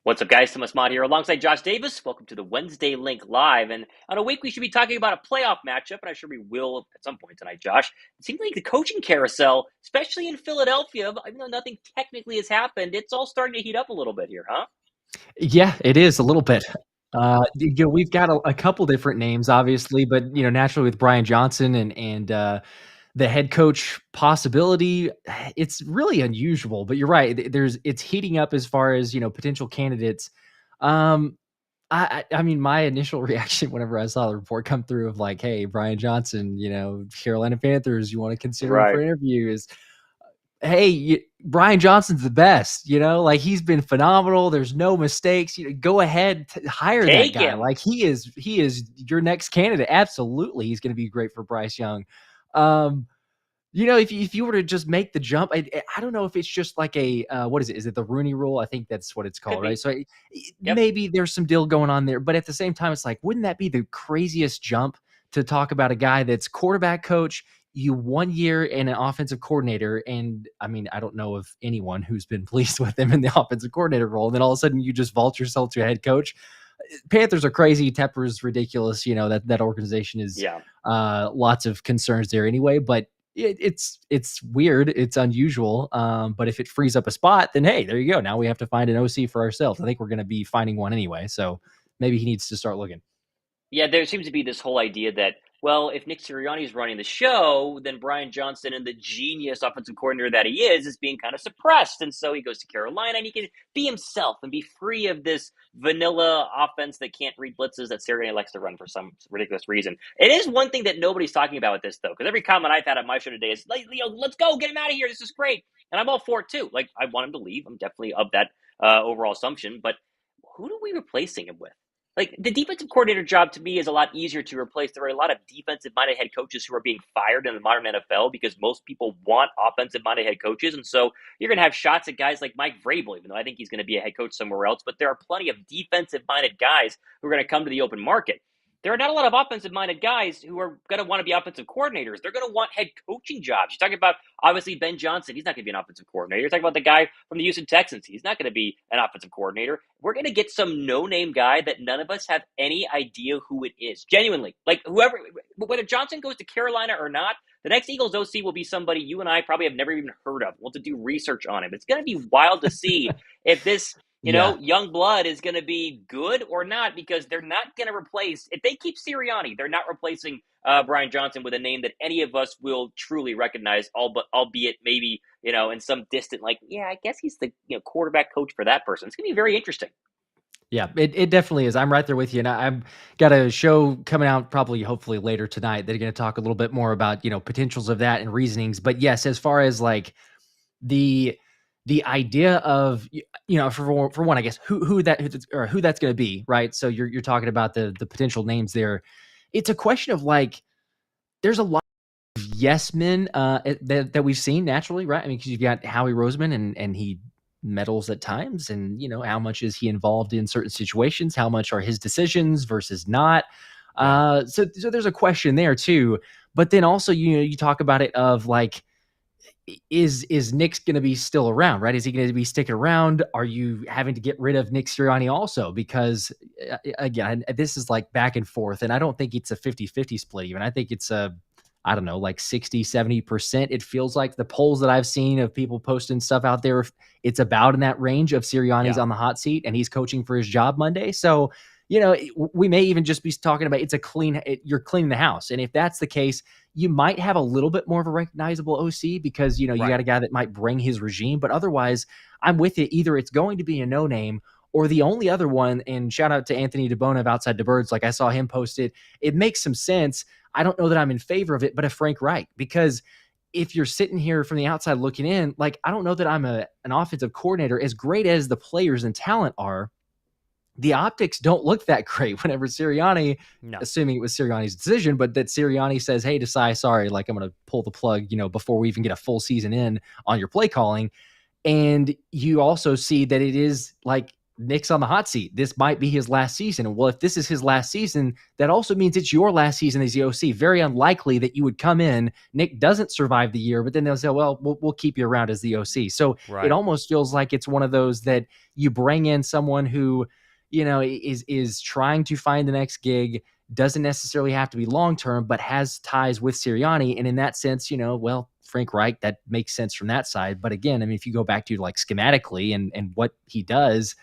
What's up, guys? Thomas Mott here alongside Josh Davis. Welcome to the Wednesday Link Live. And on a week, we should be talking about a playoff matchup, and I'm sure we will at some point tonight, Josh. It seems like the coaching carousel, especially in Philadelphia, even though nothing technically has happened, it's all starting to heat up a little bit here, huh? Yeah, it is a little bit. We've got a couple different names, obviously, but naturally with Brian Johnson and the head coach possibility, it's really unusual. But you're right; it's heating up as far as potential candidates. Um, I mean, my initial reaction whenever I saw the report come through of like, "Hey, Brian Johnson, Carolina Panthers, you want to consider him for Right. an interview?" Is hey, Brian Johnson's the best, like he's been phenomenal. There's no mistakes. Go ahead, hire that Take guy. him. Like he is your next candidate. Absolutely, he's going to be great for Bryce Young. Um, if you were to just make the jump, I don't know if it's just like a what is it? Is it the Rooney Rule? I think that's what it's Could called, right? be. So Yep. maybe there's some deal going on there, but at the same time, it's like, wouldn't that be the craziest jump to talk about a guy that's quarterback coach? You 1 year and an offensive coordinator, and I mean, I don't know of anyone who's been pleased with him in the offensive coordinator role. And then all of a sudden, you just vault yourself to a head coach. Panthers are crazy. Tepper's ridiculous. That organization is Yeah. lots of concerns there anyway. But it's weird. It's unusual. But if it frees up a spot, then hey, there you go. Now we have to find an OC for ourselves. I think we're going to be finding one anyway. So maybe he needs to start looking. Yeah, there seems to be this whole idea that, well, if Nick Sirianni is running the show, then Brian Johnson and the genius offensive coordinator that he is being kind of suppressed. And so he goes to Carolina and he can be himself and be free of this vanilla offense that can't read blitzes that Sirianni likes to run for some ridiculous reason. It is one thing that nobody's talking about with this, though, because every comment I've had on my show today is, like, let's go, get him out of here. This is great. And I'm all for it, too. Like, I want him to leave. I'm definitely of that overall assumption. But who are we replacing him with? Like, the defensive coordinator job to me is a lot easier to replace. There are a lot of defensive minded head coaches who are being fired in the modern NFL because most people want offensive minded head coaches. And so you're going to have shots at guys like Mike Vrabel, even though I think he's going to be a head coach somewhere else. But there are plenty of defensive minded guys who are going to come to the open market. There are not a lot of offensive minded guys who are going to want to be offensive coordinators. They're going to want head coaching jobs. You're talking about, obviously, Ben Johnson. He's not going to be an offensive coordinator. You're talking about the guy from the Houston Texans. He's not going to be an offensive coordinator. We're going to get some no-name guy that none of us have any idea who it is. Genuinely. Like, whoever, whether Johnson goes to Carolina or not, the next Eagles OC will be somebody you and I probably have never even heard of. We'll have to do research on him. It's going to be wild to see if this Yeah. young blood is going to be good or not, because they're not going to replace, if they keep Sirianni, they're not replacing Brian Johnson with a name that any of us will truly recognize, albeit maybe, in some distant, like, yeah, I guess he's the quarterback coach for that person. It's going to be very interesting. Yeah, it definitely is. I'm right there with you. And I've got a show coming out probably hopefully later tonight that are going to talk a little bit more about, potentials of that and reasonings. But yes, as far as like the the idea of for one, I guess who that's going to be, right? So you're talking about the potential names there. It's a question of like there's a lot of yes men that we've seen naturally, right? I mean, because you've got Howie Roseman and he meddles at times, and how much is he involved in certain situations? How much are his decisions versus not? Yeah. So there's a question there too. But then also you talk about it of like is Nick's going to be still around, right? Is he going to be sticking around? Are you having to get rid of Nick Sirianni also? Because again, this is like back and forth, and I don't think it's a 50-50 split even. I think it's I don't know, like 60-70%. It feels like the polls that I've seen of people posting stuff out there, it's about in that range of Sirianni's Yeah. on the hot seat and he's coaching for his job Monday. So, we may even just be talking about you're cleaning the house. And if that's the case, you might have a little bit more of a recognizable OC because, you Right. got a guy that might bring his regime. But otherwise, I'm with you. Either it's going to be a no name or the only other one. And shout out to Anthony DeBona of Outside the Birds. Like I saw him post it. It makes some sense. I don't know that I'm in favor of it, but a Frank Reich, because if you're sitting here from the outside looking in, like I don't know that I'm an offensive coordinator as great as the players and talent are. The optics don't look that great whenever Sirianni, No. assuming it was Sirianni's decision, but that Sirianni says, "Hey, Desai, sorry, like I'm going to pull the plug, before we even get a full season in on your play calling." And you also see that it is like Nick's on the hot seat. This might be his last season. And well, if this is his last season, that also means it's your last season as the OC. Very unlikely that you would come in, Nick doesn't survive the year, but then they'll say, well, we'll keep you around as the OC. So it almost feels like it's one of those that you bring in someone who, is trying to find the next gig, doesn't necessarily have to be long-term, but has ties with Sirianni. And in that sense, Frank Reich, that makes sense from that side. But again, I mean, if you go back to like schematically and what he does,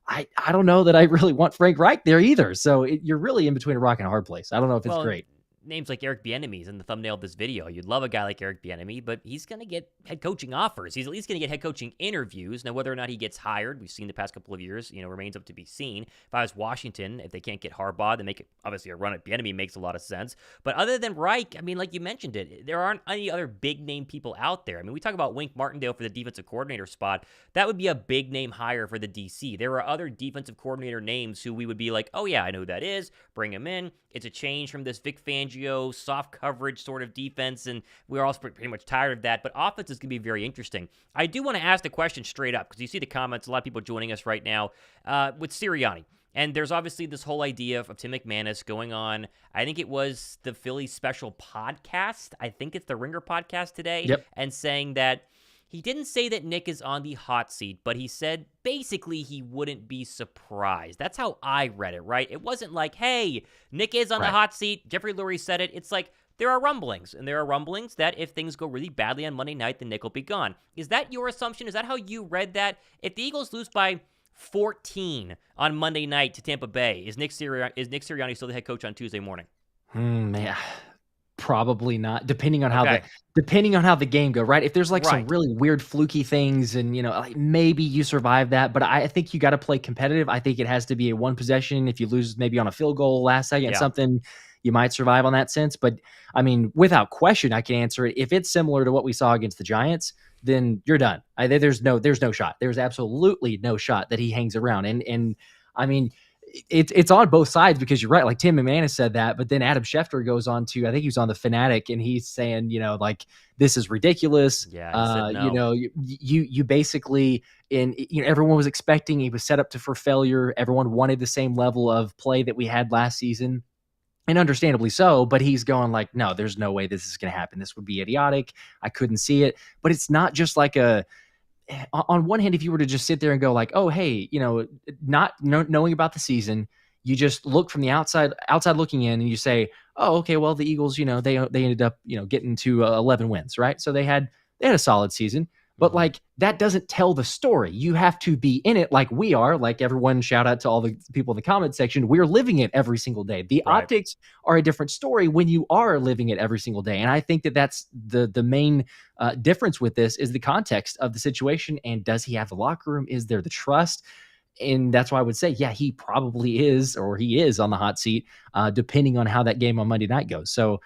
I don't know that I really want Frank Reich there either. So you're really in between a rock and a hard place. I don't know if it's great. Names like Eric Bieniemy's in the thumbnail of this video. You'd love a guy like Eric Bieniemy, but he's going to get head coaching offers. He's at least going to get head coaching interviews. Now, whether or not he gets hired, we've seen the past couple of years, remains up to be seen. If I was Washington, if they can't get Harbaugh, then make it, obviously, a run at Bieniemy makes a lot of sense. But other than Reich, I mean, like you mentioned it, there aren't any other big-name people out there. I mean, we talk about Wink Martindale for the defensive coordinator spot. That would be a big-name hire for the DC. There are other defensive coordinator names who we would be like, oh, yeah, I know who that is. Bring him in. It's a change from this Vic Fangio soft coverage sort of defense, and we're all pretty much tired of that. But offense is going to be very interesting. I do want to ask the question straight up, because you see the comments, a lot of people joining us right now with Sirianni. And there's obviously this whole idea of Tim McManus going on, I think it was the Philly Special podcast. I think it's the Ringer podcast today. Yep. And saying that he didn't say that Nick is on the hot seat, but he said basically he wouldn't be surprised. That's how I read it, right? It wasn't like, hey, Nick is on the hot seat. Jeffrey Lurie said it. It's like there are rumblings, and there are rumblings that if things go really badly on Monday night, then Nick will be gone. Is that your assumption? Is that how you read that? If the Eagles lose by 14 on Monday night to Tampa Bay, is Nick Sirianni still the head coach on Tuesday morning? Man. Probably not, depending on how the game go, right? If there's like some really weird fluky things and, like maybe you survive that, but I think you got to play competitive. I think it has to be a one possession. If you lose maybe on a field goal last second, something, you might survive on that sense. But I mean, without question, I can answer it. If it's similar to what we saw against the Giants, then you're done. There's no shot. There's absolutely no shot that he hangs around. And I mean, it's on both sides, because you're right. Like Tim McManus said that, but then Adam Schefter goes on to, I think he was on the Fanatic, and he's saying, like, this is ridiculous. Yeah. He said no. You basically, everyone was expecting, he was set up for failure. Everyone wanted the same level of play that we had last season, and understandably so, but he's going like, no, there's no way this is going to happen. This would be idiotic. I couldn't see it. But it's not just like on one hand, if you were to just sit there and go like, oh, hey, not knowing about the season, you just look from the outside looking in, and you say, oh, okay, well, the Eagles, they ended up, getting to 11 wins, right? So they had a solid season, but like that doesn't tell the story. You have to be in it like we are. Like everyone, shout out to all the people in the comment section. We're living it every single day. The optics are a different story when you are living it every single day. And I think that that's the main difference with this is the context of the situation. And does he have the locker room? Is there the trust? And that's why I would say, yeah, he probably is, or he is on the hot seat, depending on how that game on Monday night goes. So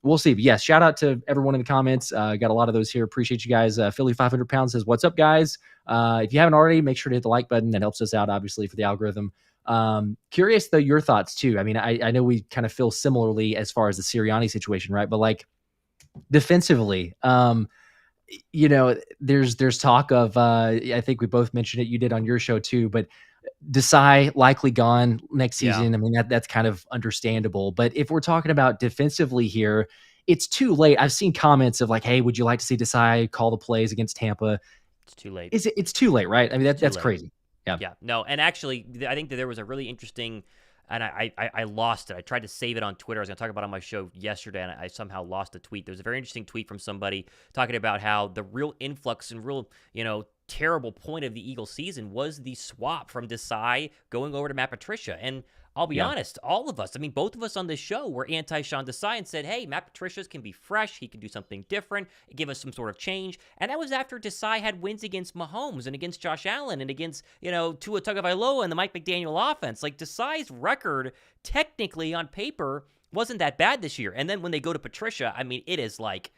we'll see. But yes, shout out to everyone in the comments. Got a lot of those here. Appreciate you guys. Philly 500 pounds says, what's up, guys? If you haven't already, make sure to hit the like button. That helps us out, obviously, for the algorithm. Curious, though, your thoughts, too. I mean, I know we kind of feel similarly as far as the Sirianni situation, right? But like defensively, there's talk of, I think we both mentioned it. You did on your show, too, but Desai likely gone next season. I mean, that's kind of understandable. But if we're talking about defensively here, it's too late. I've seen comments of like, hey, would you like to see Desai call the plays against Tampa? It's too late. It's too late, right? I mean, that's crazy. Yeah. No, and actually, I think that there was a really interesting, and I lost it. I tried to save it on Twitter. I was going to talk about it on my show yesterday, and I somehow lost the tweet. There was a very interesting tweet from somebody talking about how the real influx and real, terrible point of the Eagles season was the swap from Desai going over to Matt Patricia. And I'll be honest, all of us, I mean, both of us on this show were anti-Sean Desai and said, hey, Matt Patricia's can be fresh. He can do something different, give us some sort of change. And that was after Desai had wins against Mahomes and against Josh Allen and against, Tua Tagovailoa and the Mike McDaniel offense. Like, Desai's record, technically on paper, wasn't that bad this year. And then when they go to Patricia, I mean, it is like,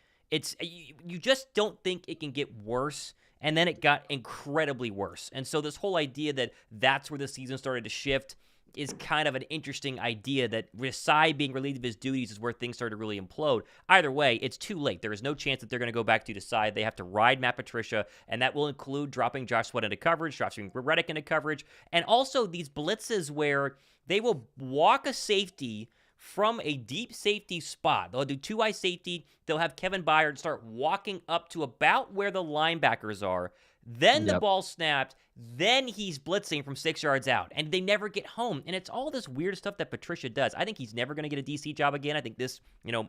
you just don't think it can get worse. And then it got incredibly worse. And so this whole idea that that's where the season started to shift, is kind of an interesting idea that Desai being relieved of his duties is where things start to really implode. Either way, it's too late. There is no chance that they're going to go back to Desai. They have to ride Matt Patricia, and that will include dropping Josh Sweat into coverage, dropping Reddick into coverage, and also these blitzes where they will walk a safety from a deep safety spot. They'll do two-eye safety. They'll have Kevin Byard start walking up to about where the linebackers are. Then the ball snapped. Then he's blitzing from 6 yards out. And they never get home. And it's all this weird stuff that Patricia does. I think he's never going to get a DC job again. I think this,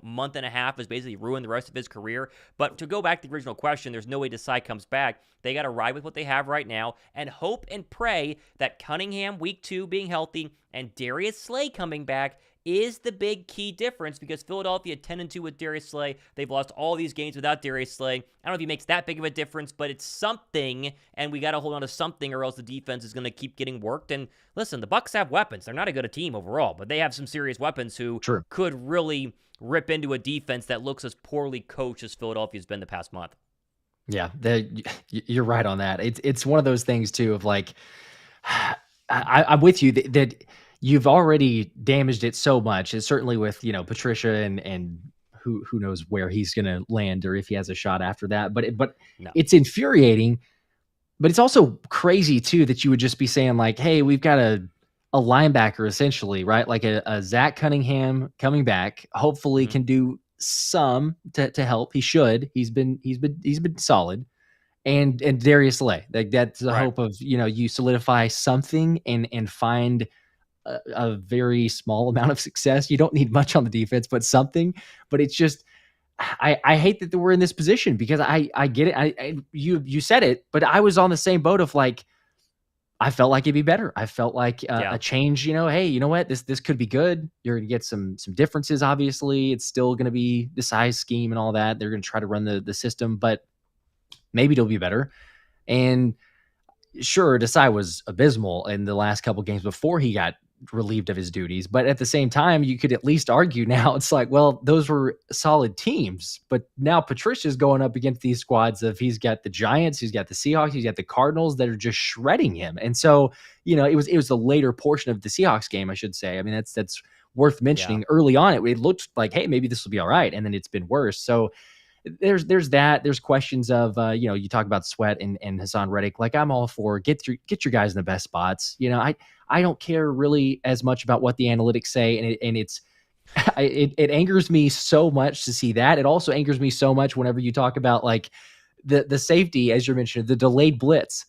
month and a half has basically ruined the rest of his career. But to go back to the original question, there's no way Desai comes back. They got to ride with what they have right now and hope and pray that Cunningham, week 2, being healthy, and Darius Slay coming back is the big key difference, because Philadelphia 10-2 with Darius Slay. They've lost all these games without Darius Slay. I don't know if he makes that big of a difference, but it's something, and we got to hold on to something, or else the defense is going to keep getting worked. And listen, the Bucs have weapons. They're not a good team overall, but they have some serious weapons who could really rip into a defense that looks as poorly coached as Philadelphia's been the past month. Yeah, you're right on that. It's one of those things too of like, I'm with you that you've already damaged it so much. It's certainly with, Patricia and who knows where he's going to land or if he has a shot after that. But It's infuriating, but it's also crazy too that you would just be saying like, hey, we've got a linebacker essentially, right? Like a Zach Cunningham coming back, hopefully can do some to help. He should. He's been solid. And Darius Slay, like that's the hope of, you solidify something and find a very small amount of success. You don't need much on the defense, but something. But it's just, I hate that we're in this position, because I get it. You said it, but I was on the same boat of like, I felt like it'd be better. I felt like a change. Hey, you know what? This could be good. You're gonna get some differences. Obviously, it's still gonna be the size scheme and all that. They're gonna try to run the system, but maybe it'll be better. And sure, Desai was abysmal in the last couple games before he got relieved of his duties. But at the same time, you could at least argue now it's like, well, those were solid teams. But now Patricia's going up against these squads of he's got the Giants, he's got the Seahawks, he's got the Cardinals that are just shredding him. And so, it was the later portion of the Seahawks game, I should say. I mean, that's worth mentioning. Yeah. Early on, it looked like, hey, maybe this will be all right. And then it's been worse. So there's that. There's questions of, you talk about Sweat and Hassan Reddick. Like, I'm all for get your guys in the best spots. I don't care really as much about what the analytics say. And it angers me so much to see that. It also angers me so much whenever you talk about like the safety, as you mentioned, the delayed blitz.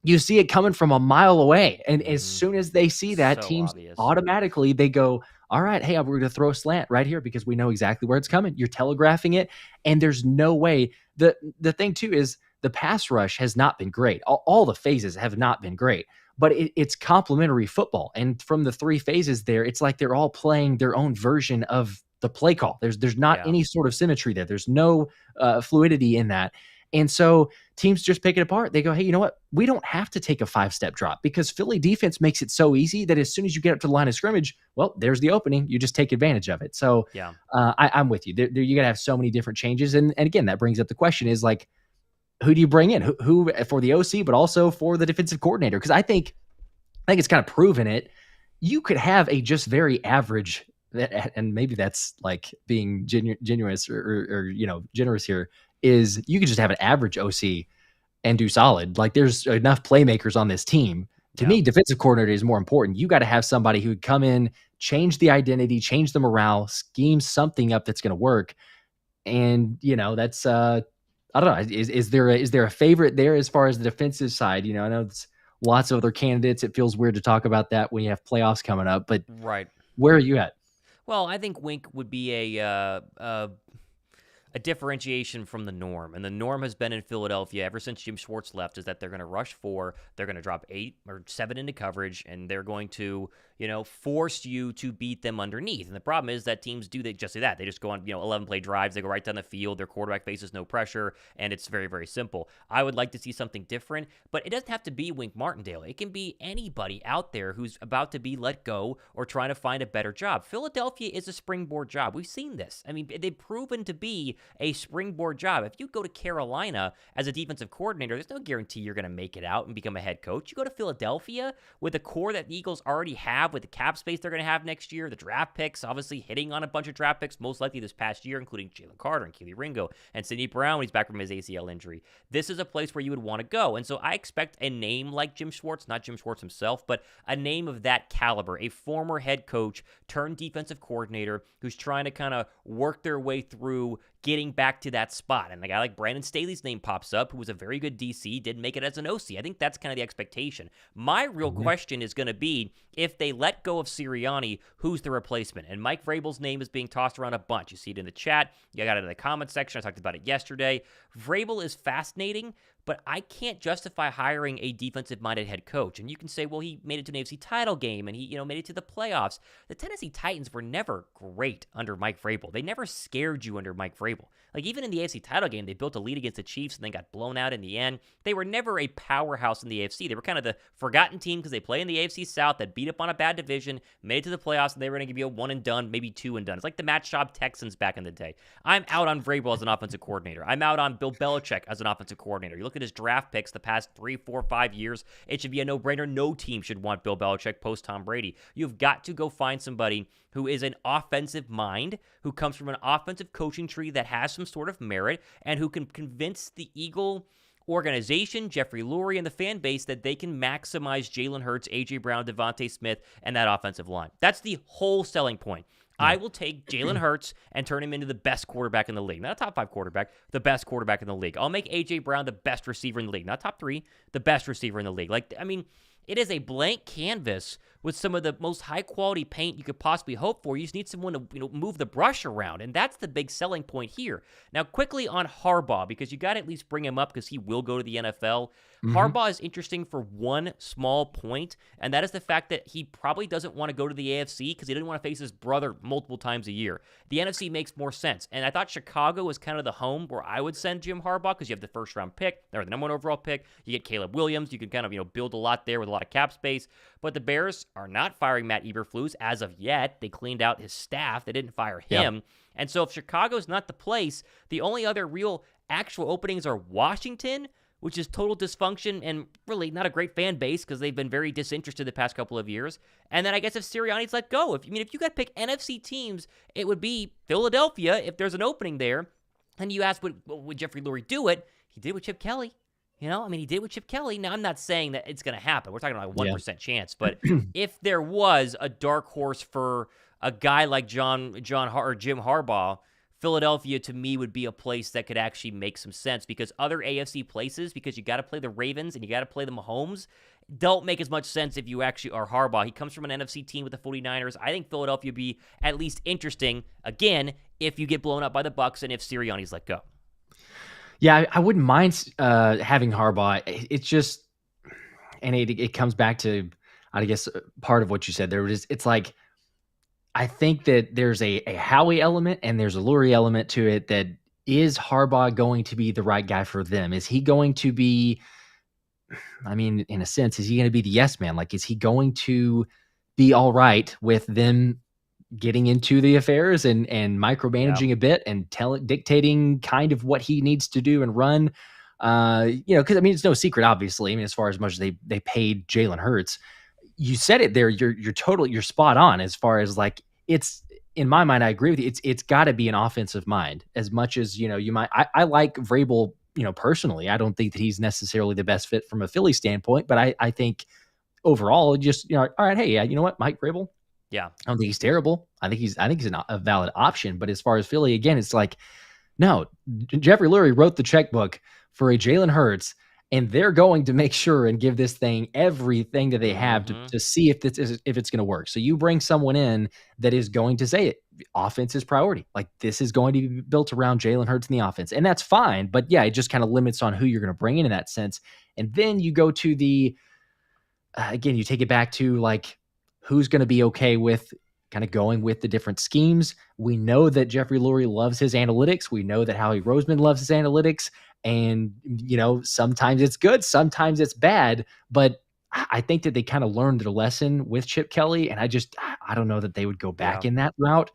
You see it coming from a mile away. And as soon as they see that, teams automatically, they go, all right, hey, we're going to throw a slant right here because we know exactly where it's coming. You're telegraphing it, and there's no way. The thing, too, is the pass rush has not been great. All the phases have not been great, but it's complementary football. And from the 3 phases there, it's like they're all playing their own version of the play call. There's not any sort of symmetry there. There's no fluidity in that. And so teams just pick it apart. They go, hey, you know what? We don't have to take a 5-step drop, because Philly defense makes it so easy that as soon as you get up to the line of scrimmage, well, there's the opening. You just take advantage of it. So I'm with you. You got to have so many different changes. And again, that brings up the question is like, who do you bring in? Who for the OC, but also for the defensive coordinator? Because I think it's kind of proven it. You could have a just very average, and maybe that's like being generous or generous here, is you could just have an average OC and do solid. Like, there's enough playmakers on this team. To me, defensive coordinator is more important. You got to have somebody who would come in, change the identity, change the morale, scheme something up that's going to work. And, that's, I don't know. Is there a favorite there as far as the defensive side? I know it's lots of other candidates. It feels weird to talk about that when you have playoffs coming up, but where are you at? Well, I think Wink would be a differentiation from the norm. And the norm has been in Philadelphia ever since Jim Schwartz left, is that they're going to rush 4, they're going to drop 8 or 7 into coverage, and they're going to, force you to beat them underneath. And the problem is that teams do just do that. They just go on, 11-play drives. They go right down the field. Their quarterback faces no pressure, and it's very, very simple. I would like to see something different, but it doesn't have to be Wink Martindale. It can be anybody out there who's about to be let go or trying to find a better job. Philadelphia is a springboard job. We've seen this. I mean, they've proven to be a springboard job. If you go to Carolina as a defensive coordinator, there's no guarantee you're going to make it out and become a head coach. You go to Philadelphia with a core that the Eagles already have, with the cap space they're going to have next year, the draft picks, obviously hitting on a bunch of draft picks, most likely this past year, including Jalen Carter and Keely Ringo and Sidney Brown when he's back from his ACL injury. This is a place where you would want to go. And so I expect a name like Jim Schwartz, not Jim Schwartz himself, but a name of that caliber, a former head coach turned defensive coordinator who's trying to kind of work their way through getting back to that spot. And a guy like Brandon Staley's name pops up, who was a very good DC, didn't make it as an OC. I think that's kind of the expectation. My real question is going to be, if they let go of Sirianni, who's the replacement? And Mike Vrabel's name is being tossed around a bunch. You see it in the chat. You got it in the comment section. I talked about it yesterday. Vrabel is fascinating, but I can't justify hiring a defensive-minded head coach. And you can say, well, he made it to an AFC title game, and he made it to the playoffs. The Tennessee Titans were never great under Mike Vrabel. They never scared you under Mike Vrabel. Like, even in the AFC title game, they built a lead against the Chiefs and then got blown out in the end. They were never a powerhouse in the AFC. They were kind of the forgotten team because they play in the AFC South that beat up on a bad division, made it to the playoffs, and they were going to give you a one and done, maybe two and done. It's like the Matt Schaub Texans back in the day. I'm out on Vrabel as an offensive coordinator. I'm out on Bill Belichick as an offensive coordinator. You look at his draft picks the past 3, 4, 5 years, it should be a no-brainer. No team should want Bill Belichick post Tom Brady. You've got to go find somebody who is an offensive mind, who comes from an offensive coaching tree that has some sort of merit, and who can convince the Eagle organization, Jeffrey Lurie, and the fan base that they can maximize Jalen Hurts, A.J. Brown, Devontae Smith, and that offensive line. That's the whole selling point. I will take Jalen Hurts and turn him into the best quarterback in the league. Not a top 5 quarterback, the best quarterback in the league. I'll make A.J. Brown the best receiver in the league. Not top 3, the best receiver in the league. It is a blank canvas with some of the most high-quality paint you could possibly hope for. You just need someone to move the brush around, and that's the big selling point here. Now, quickly on Harbaugh, because you got to at least bring him up because he will go to the NFL. Harbaugh is interesting for one small point, and that is the fact that he probably doesn't want to go to the AFC because he didn't want to face his brother multiple times a year. The NFC makes more sense, and I thought Chicago was kind of the home where I would send Jim Harbaugh because you have the first-round pick, or the number 1 overall pick. You get Caleb Williams. You can kind of build a lot there with a lot of cap space. But the Bears are not firing Matt Eberflus as of yet. They cleaned out his staff. They didn't fire him. Yep. And so if Chicago's not the place, the only other real actual openings are Washington, which is total dysfunction and really not a great fan base because they've been very disinterested the past couple of years. And then I guess if Sirianni's let go, if you got to pick NFC teams, it would be Philadelphia if there's an opening there. And you ask, would Jeffrey Lurie do it? He did with Chip Kelly. He did with Chip Kelly. Now, I'm not saying that it's going to happen. We're talking about a 1% chance. But if there was a dark horse for a guy like Jim Harbaugh, Philadelphia, to me, would be a place that could actually make some sense because other AFC places, because you got to play the Ravens and you got to play the Mahomes, don't make as much sense if you actually are Harbaugh. He comes from an NFC team with the 49ers. I think Philadelphia would be at least interesting, again, if you get blown up by the Bucs and if Sirianni's let go. Yeah, I wouldn't mind having Harbaugh. It's just, and it comes back to, I guess, part of what you said there. It's like, I think that there's a Howie element and there's a Lurie element to it. That is Harbaugh going to be the right guy for them? Is he going to be, in a sense, is he going to be the yes man? Like, is he going to be all right with them getting into the affairs and micromanaging a bit and dictating kind of what he needs to do and run? Because it's no secret, obviously. As far as much as they paid Jalen Hurts, you said it there. You're spot on as far as like it's in my mind. I agree with you. It's got to be an offensive mind as much as you might. I like Vrabel. Personally, I don't think that he's necessarily the best fit from a Philly standpoint, but I think overall, just all right. Hey, you know what, Mike Vrabel. Yeah, I don't think he's terrible. I think he's a valid option. But as far as Philly, again, it's like, no, Jeffrey Lurie wrote the checkbook for a Jalen Hurts, and they're going to make sure and give this thing everything that they have to see if it's going to work. So you bring someone in that is going to say it. Offense is priority. Like, this is going to be built around Jalen Hurts in the offense, and that's fine. But yeah, it just kind of limits on who you're going to bring in that sense. And then you go to the again, you take it back to like, who's going to be okay with kind of going with the different schemes. We know that Jeffrey Lurie loves his analytics. We know that Howie Roseman loves his analytics. And, sometimes it's good, sometimes it's bad. But I think that they kind of learned their lesson with Chip Kelly. And I don't know that they would go back in that route.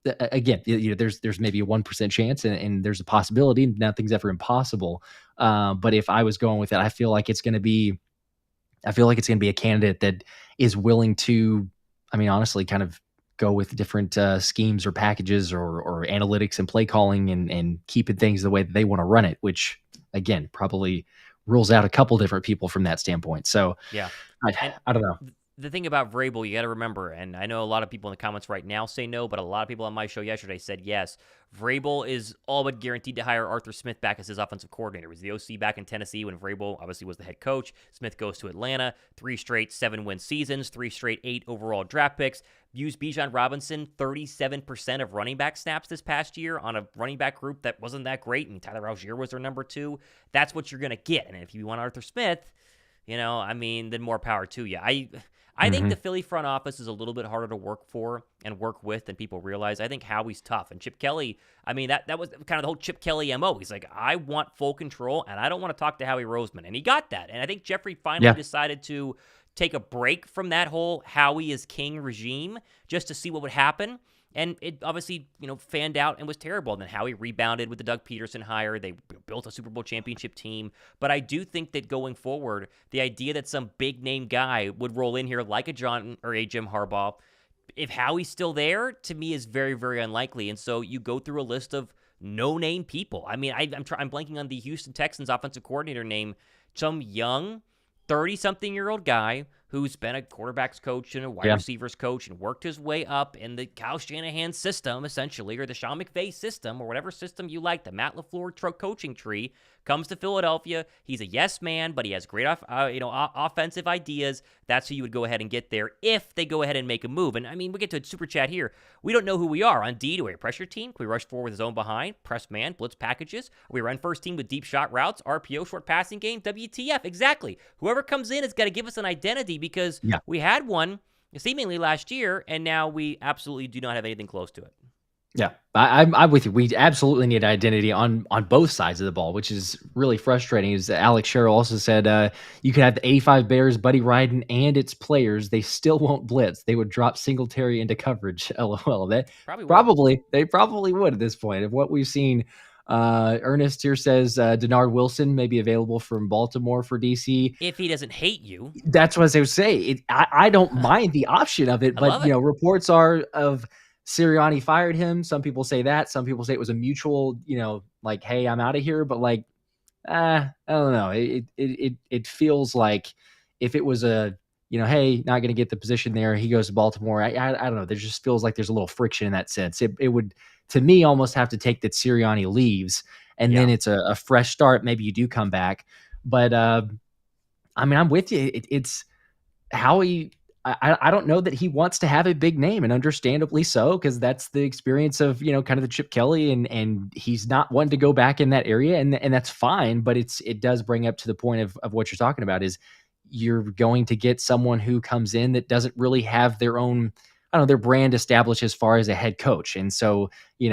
again, there's maybe a 1% chance, and there's a possibility. Nothing's ever impossible. But if I was going with it, I feel like it's going to be a candidate that is willing to, I mean, honestly, kind of go with different schemes or packages or analytics and play calling and keeping things the way that they want to run it, which again, probably rules out a couple different people from that standpoint. So Yeah. I don't know. The thing about Vrabel, you got to remember, and I know a lot of people in the comments right now say no, but a lot of people on my show yesterday said yes. Vrabel is all but guaranteed to hire Arthur Smith back as his offensive coordinator. He was the OC back in Tennessee when Vrabel obviously was the head coach. Smith goes to Atlanta, 3 straight 7-win seasons, 3 straight 8 overall draft picks. Used Bijan Robinson 37% of running back snaps this past year on a running back group that wasn't that great. I mean, Tyler Algier was their number 2. That's what you're going to get. And if you want Arthur Smith, then more power to you. I think the Philly front office is a little bit harder to work for and work with than people realize. I think Howie's tough. And Chip Kelly, I mean, that was kind of the whole Chip Kelly MO. He's like, I want full control, and I don't want to talk to Howie Roseman. And he got that. And I think Jeffrey finally decided to take a break from that whole Howie is king regime just to see what would happen. And it obviously, fanned out and was terrible. And then Howie rebounded with the Doug Peterson hire. They built a Super Bowl championship team. But I do think that going forward, the idea that some big-name guy would roll in here like a John or a Jim Harbaugh, if Howie's still there, to me is very, very unlikely. And so you go through a list of no-name people. I mean, I'm blanking on the Houston Texans offensive coordinator name, some young 30-something-year-old guy who's been a quarterback's coach and a wide receivers coach and worked his way up in the Kyle Shanahan system, essentially, or the Sean McVay system, or whatever system you like, the Matt LaFleur coaching tree, comes to Philadelphia. He's a yes man, but he has great offensive ideas. That's who you would go ahead and get there if they go ahead and make a move. And, I mean, we get to a super chat here. We don't know who we are. On D, do we pressure team? Can we rush forward with zone behind? Press man, blitz packages? Are we run first team with deep shot routes? RPO, short passing game? WTF? Exactly. Whoever comes in has got to give us an identity because we had one seemingly last year, and now we absolutely do not have anything close to it. Yeah, I'm with you. We absolutely need identity on both sides of the ball, which is really frustrating. As Alex Sherrill also said, you could have the 85 Bears, Buddy Ryden, and its players. They still won't blitz. They would drop Singletary into coverage. LOL. They probably would at this point. Of what we've seen, Ernest here says Denard Wilson may be available from Baltimore for DC. If he doesn't hate you. That's what I would say. I don't mind the option of it, but reports are of Sirianni fired him. Some people say that. Some people say it was a mutual, like, hey, I'm out of here. But like, I don't know. It feels like if it was a, hey, not going to get the position there, he goes to Baltimore. I don't know. There just feels like there's a little friction in that sense. It would, to me, almost have to take that Sirianni leaves, and then it's a fresh start. Maybe you do come back. But I mean, I'm with you. It's Howie. I don't know that he wants to have a big name, and understandably so, because that's the experience of, kind of the Chip Kelly, and he's not one to go back in that area, and that's fine. But it does bring up to the point of what you're talking about is you're going to get someone who comes in that doesn't really have their own, their brand established as far as a head coach. And so,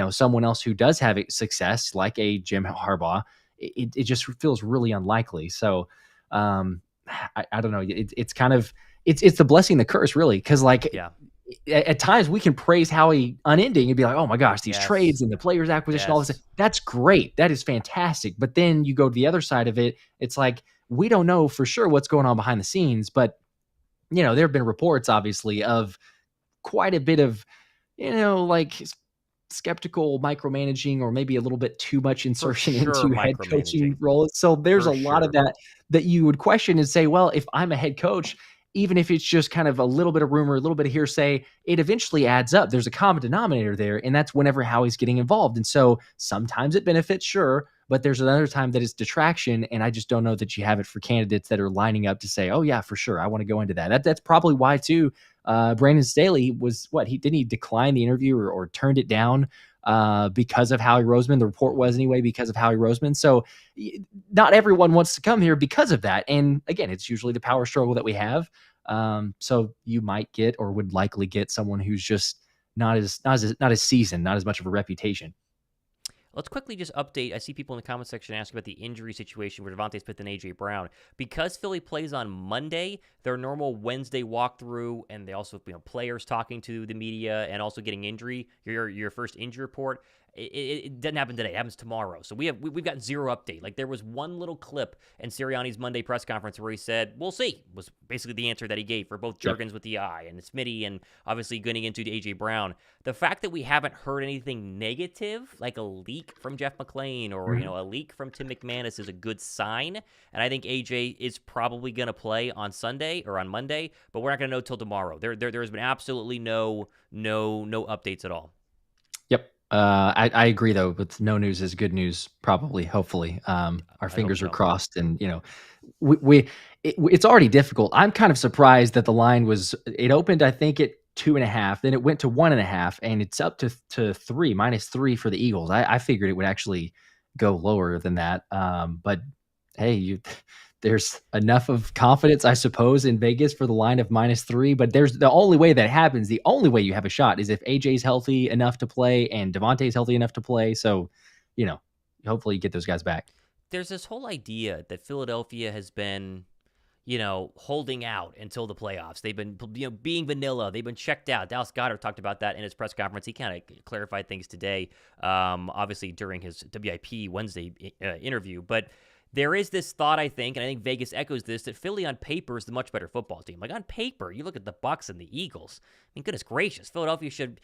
someone else who does have success like a Jim Harbaugh, it just feels really unlikely. So I don't know. It's kind of, it's the blessing, the curse, really. Cause at times we can praise Howie unending and be like, oh my gosh, these trades and the players acquisition, all this, that's great. That is fantastic. But then you go to the other side of it. It's like, we don't know for sure what's going on behind the scenes, but there have been reports obviously of quite a bit of, like skeptical micromanaging, or maybe a little bit too much insertion into head coaching roles. So there's a lot of that you would question and say, well, if I'm a head coach, even if it's just kind of a little bit of rumor, a little bit of hearsay, it eventually adds up. There's a common denominator there, and that's whenever Howie's getting involved. And so sometimes it benefits, sure, but there's another time that it's detraction, and I just don't know that you have it for candidates that are lining up to say, oh yeah, for sure, I want to go into that. That's probably why too. Brandon Staley was didn't he decline the interview or turned it down because of Howie Roseman? The report was anyway because of Howie Roseman. So not everyone wants to come here because of that. And again, it's usually the power struggle that we have. So you might get, or would likely get, someone who's just not as seasoned, not as much of a reputation. let's quickly just update. I see people in the comment section asking about the injury situation with Devontae Smith and A.J. Brown. Because Philly plays on Monday, their normal Wednesday walkthrough, and they also players talking to the media and also getting injury, your first injury report, it doesn't happen today. It happens tomorrow. So we've got zero update. Like, there was one little clip in Sirianni's Monday press conference where he said, "We'll see," was basically the answer that he gave for both Jurgens with the eye and Smitty, and obviously getting into A.J. Brown. The fact that we haven't heard anything negative, like a leak from Jeff McClain or a leak from Tim McManus, is a good sign. And I think AJ is probably going to play on Sunday or on Monday, but we're not going to know till tomorrow. There has been absolutely no updates at all. Yep. I agree, though, with no news is good news, probably, hopefully. Our fingers are crossed, and, it's already difficult. I'm kind of surprised that the line it opened, I think, at 2.5, then it went to 1.5, and it's up to -3 for the Eagles. I figured it would actually go lower than that. But hey, there's enough of confidence, I suppose, in Vegas for the line of -3, but there's the only way that happens. The only way you have a shot is if AJ's healthy enough to play and Devontae's healthy enough to play. So, hopefully you get those guys back. There's this whole idea that Philadelphia has been, holding out until the playoffs. They've been, being vanilla. They've been checked out. Dallas Goedert talked about that in his press conference. He kind of clarified things today, obviously during his WIP Wednesday interview. But there is this thought, I think, and I think Vegas echoes this, that Philly on paper is the much better football team. Like, on paper, you look at the Bucs and the Eagles. I mean, goodness gracious, Philadelphia should...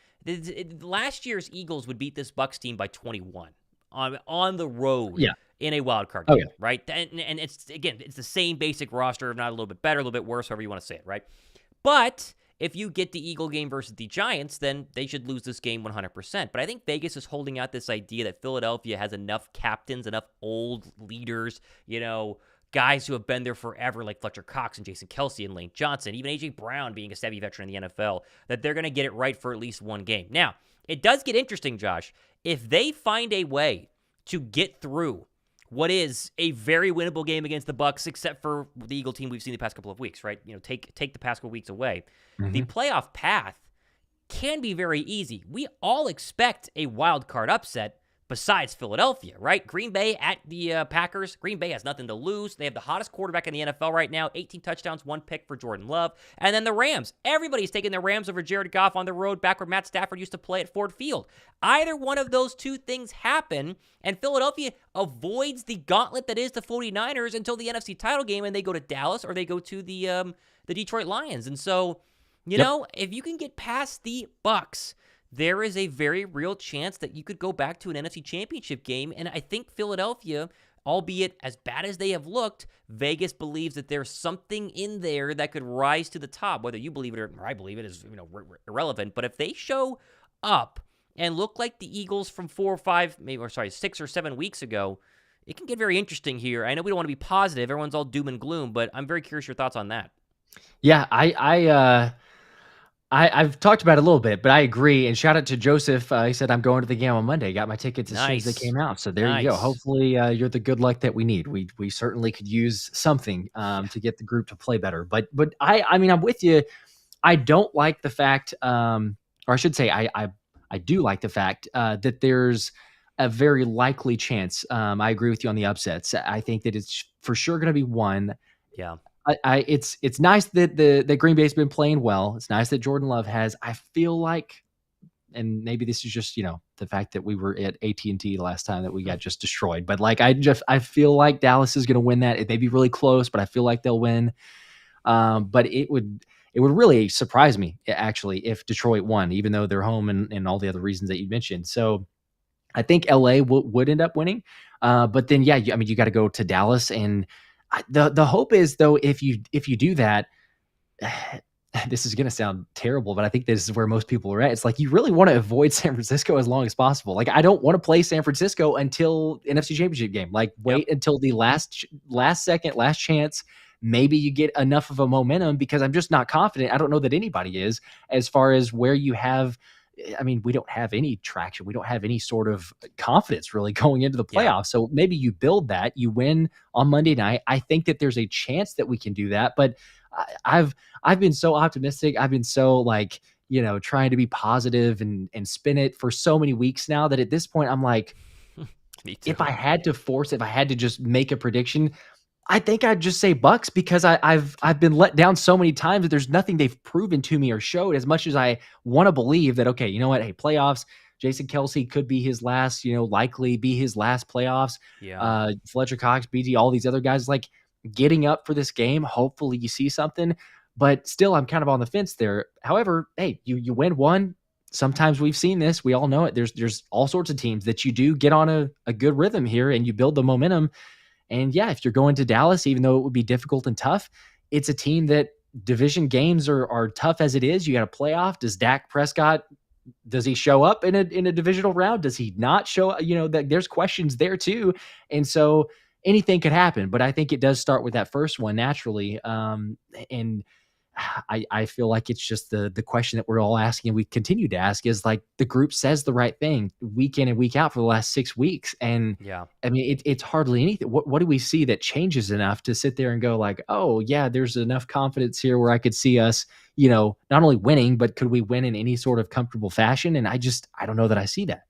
last year's Eagles would beat this Bucs team by 21 on the road. Yeah. In a wild card game, right? And it's the same basic roster, if not a little bit better, a little bit worse, however you want to say it, right? But if you get the Eagle game versus the Giants, then they should lose this game 100%. But I think Vegas is holding out this idea that Philadelphia has enough captains, enough old leaders, guys who have been there forever, like Fletcher Cox and Jason Kelce and Lane Johnson, even A.J. Brown being a savvy veteran in the NFL, that they're going to get it right for at least one game. Now, it does get interesting, Josh. If they find a way to get through what is a very winnable game against the Bucs, except for the Eagle team we've seen the past couple of weeks, right? Take the past couple of weeks away. The playoff path can be very easy. We all expect a wild card upset besides Philadelphia, right? Green Bay at the Packers. Green Bay has nothing to lose. They have the hottest quarterback in the NFL right now, 18 touchdowns, 1 pick for Jordan Love. And then the Rams. Everybody's taking the Rams over Jared Goff on the road back where Matt Stafford used to play at Ford Field. Either one of those two things happen, and Philadelphia avoids the gauntlet that is the 49ers until the NFC title game, and they go to Dallas or they go to the Detroit Lions. And so, if you can get past the Bucs, there is a very real chance that you could go back to an NFC Championship game. And I think Philadelphia, albeit as bad as they have looked, Vegas believes that there's something in there that could rise to the top. Whether you believe it or I believe it is irrelevant. But if they show up and look like the Eagles from 6 or 7 weeks ago, it can get very interesting here. I know we don't want to be positive. Everyone's all doom and gloom, but I'm very curious your thoughts on that. Yeah, I've talked about it a little bit, but I agree. And shout out to Joseph. He said, I'm going to the game on Monday. Got my tickets as soon as they came out. So there you go. Hopefully you're the good luck that we need. We certainly could use something to get the group to play better. But I mean, I'm with you. I don't like the fact, or I should say, I do like the fact that there's a very likely chance. I agree with you on the upsets. I think that it's for sure going to be one. Yeah. It's nice that that Green Bay's been playing well. It's nice that Jordan Love has. I feel like, and maybe this is just the fact that we were at AT&T the last time that we got just destroyed. But like I feel like Dallas is going to win that. It may be really close, but I feel like they'll win. But it would really surprise me actually if Detroit won, even though they're home and all the other reasons that you mentioned. So I think LA would end up winning. But then you got to go to Dallas and. The hope is, though, if you do that, this is going to sound terrible, but I think this is where most people are at. It's like you really want to avoid San Francisco as long as possible. Like I don't want to play San Francisco until NFC Championship game. Like wait until the last second, last chance. Maybe you get enough of a momentum because I'm just not confident. I don't know that anybody is as far as where you have. I mean, we don't have any traction. We don't have any sort of confidence really going into the playoffs. Yeah. So maybe you build that, you win on Monday night. I think that there's a chance that we can do that, but I've been so optimistic. I've been so trying to be positive and spin it for so many weeks now that at this point I'm like, Me too. if I had to force, if I had to just make a prediction, I think I'd just say Bucs because I've been let down so many times that there's nothing they've proven to me or showed. As much as I want to believe that, okay, you know what? Hey, playoffs. Jason Kelce could be his last, likely be his last playoffs. Yeah. Fletcher Cox, BG, all these other guys, like getting up for this game. Hopefully you see something, but still, I'm kind of on the fence there. However, hey, you win one. Sometimes we've seen this. We all know it. There's all sorts of teams that you do get on a good rhythm here and you build the momentum. And yeah, if you're going to Dallas, even though it would be difficult and tough, it's a team that division games are tough as it is. You got a playoff. Does Dak Prescott, does he show up in a divisional round? Does he not show up? That there's questions there too. And so anything could happen, but I think it does start with that first one naturally. And I feel like it's just the question that we're all asking and we continue to ask is like the group says the right thing week in and week out for the last 6 weeks. And Yeah. I mean, it's hardly anything. What do we see that changes enough to sit there and go like, oh yeah, there's enough confidence here where I could see us, not only winning, but could we win in any sort of comfortable fashion? And I don't know that I see that.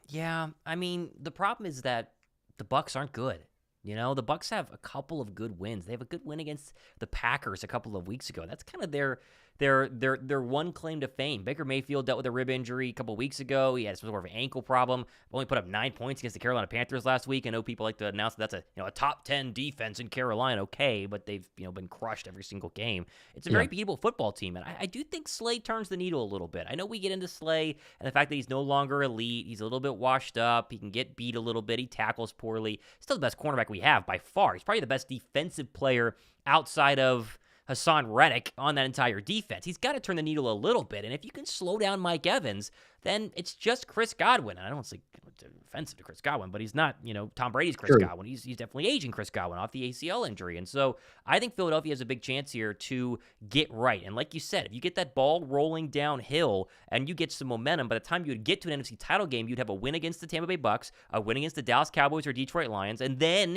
Yeah, I mean, the problem is that the Bucs aren't good. The Bucs have a couple of good wins. They have a good win against the Packers a couple of weeks ago. That's kind of their one claim to fame. Baker Mayfield dealt with a rib injury a couple of weeks ago. He had some sort of an ankle problem. Only put up 9 points against the Carolina Panthers last week. I know people like to announce that that's a top 10 defense in Carolina. Okay, but they've been crushed every single game. It's a very beatable football team, and I do think Slay turns the needle a little bit. I know we get into Slay and the fact that he's no longer elite. He's a little bit washed up. He can get beat a little bit. He tackles poorly. Still the best cornerback we have by far. He's probably the best defensive player outside of Hassan Reddick on that entire defense. He's got to turn the needle a little bit. And if you can slow down Mike Evans, then it's just Chris Godwin. And I don't say it's offensive to Chris Godwin, but he's not, Tom Brady's Chris Godwin. He's definitely aging Chris Godwin off the ACL injury. And so I think Philadelphia has a big chance here to get right. And like you said, if you get that ball rolling downhill and you get some momentum, by the time you would get to an NFC title game, you'd have a win against the Tampa Bay Bucs, a win against the Dallas Cowboys or Detroit Lions. And then,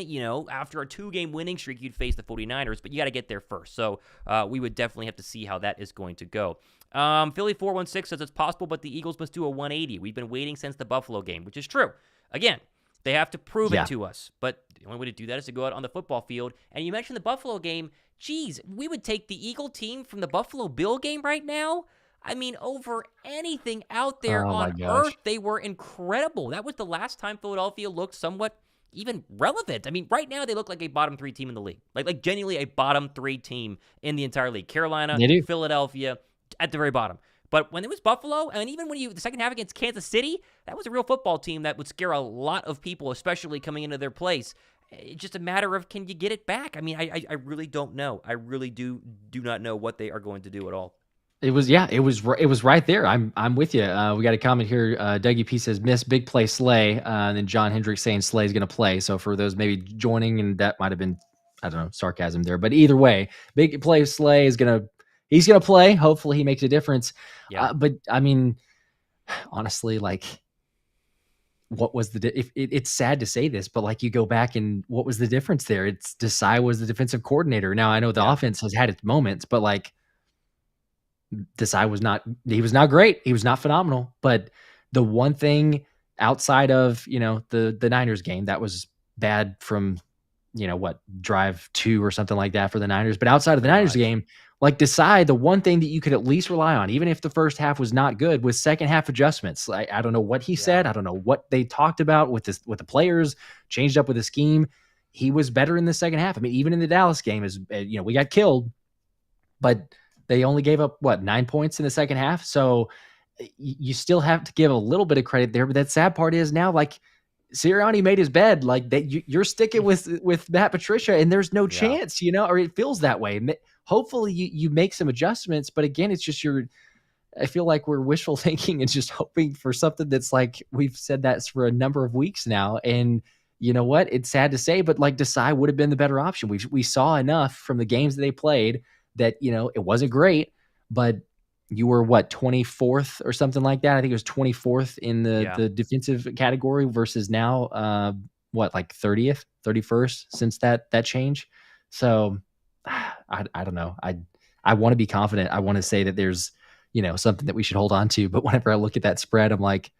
after a 2-game winning streak, you'd face the 49ers, but you got to get there first. So we would definitely have to see how that is going to go. Philly 416 says it's possible, but the Eagles must do a 180. We've been waiting since the Buffalo game, which is true. Again, they have to prove it to us, but the only way to do that is to go out on the football field. And you mentioned the Buffalo game. Geez, we would take the Eagle team from the Buffalo Bill game right now. I mean, over anything out there on earth, they were incredible. That was the last time Philadelphia looked somewhat even relevant. I mean, right now they look like a bottom 3 team in the league, like genuinely a bottom 3 team in the entire league. Carolina, Philadelphia, at the very bottom. But when it was Buffalo, and even when the second half against Kansas City, that was a real football team that would scare a lot of people, especially coming into their place. It's just a matter of, can you get it back? I mean, I really don't know. I really do not know what they are going to do at all. It was right there. I'm with you. We got a comment here. Dougie P says, miss big play Slay. And then John Hendricks saying Slay's going to play. So for those maybe joining, and that might have been, I don't know, sarcasm there. But either way, big play Slay he's going to play. Hopefully he makes a difference. Yeah. But I mean, honestly, like, what was it's sad to say this, but like you go back and what was the difference there? It's Desai was the defensive coordinator. Now I know the offense has had its moments, but like, Desai was not great. He was not phenomenal. But the one thing outside of, the Niners game that was bad from, drive 2 or something like that for the Niners. But outside of the Niners game, like Desai, the one thing that you could at least rely on, even if the first half was not good, was second half adjustments. I don't know what he said. I don't know what they talked about with the players, changed up with the scheme. He was better in the second half. I mean, even in the Dallas game, we got killed, but they only gave up 9 points in the second half. So you still have to give a little bit of credit there. But that sad part is now, like, Sirianni made his bed, like that you're sticking with Matt Patricia, and there's no chance, or it feels that way. Hopefully you make some adjustments, but again, it's just I feel like we're wishful thinking and just hoping for something that's like, we've said that for a number of weeks now. And you know what? It's sad to say, but like Desai would have been the better option. We saw enough from the games that they played that, it wasn't great, but you were 24th or something like that. I think it was 24th in the defensive category versus now, 30th, 31st since that change. So I don't know. I want to be confident. I want to say that there's, something that we should hold on to, but whenever I look at that spread, I'm like,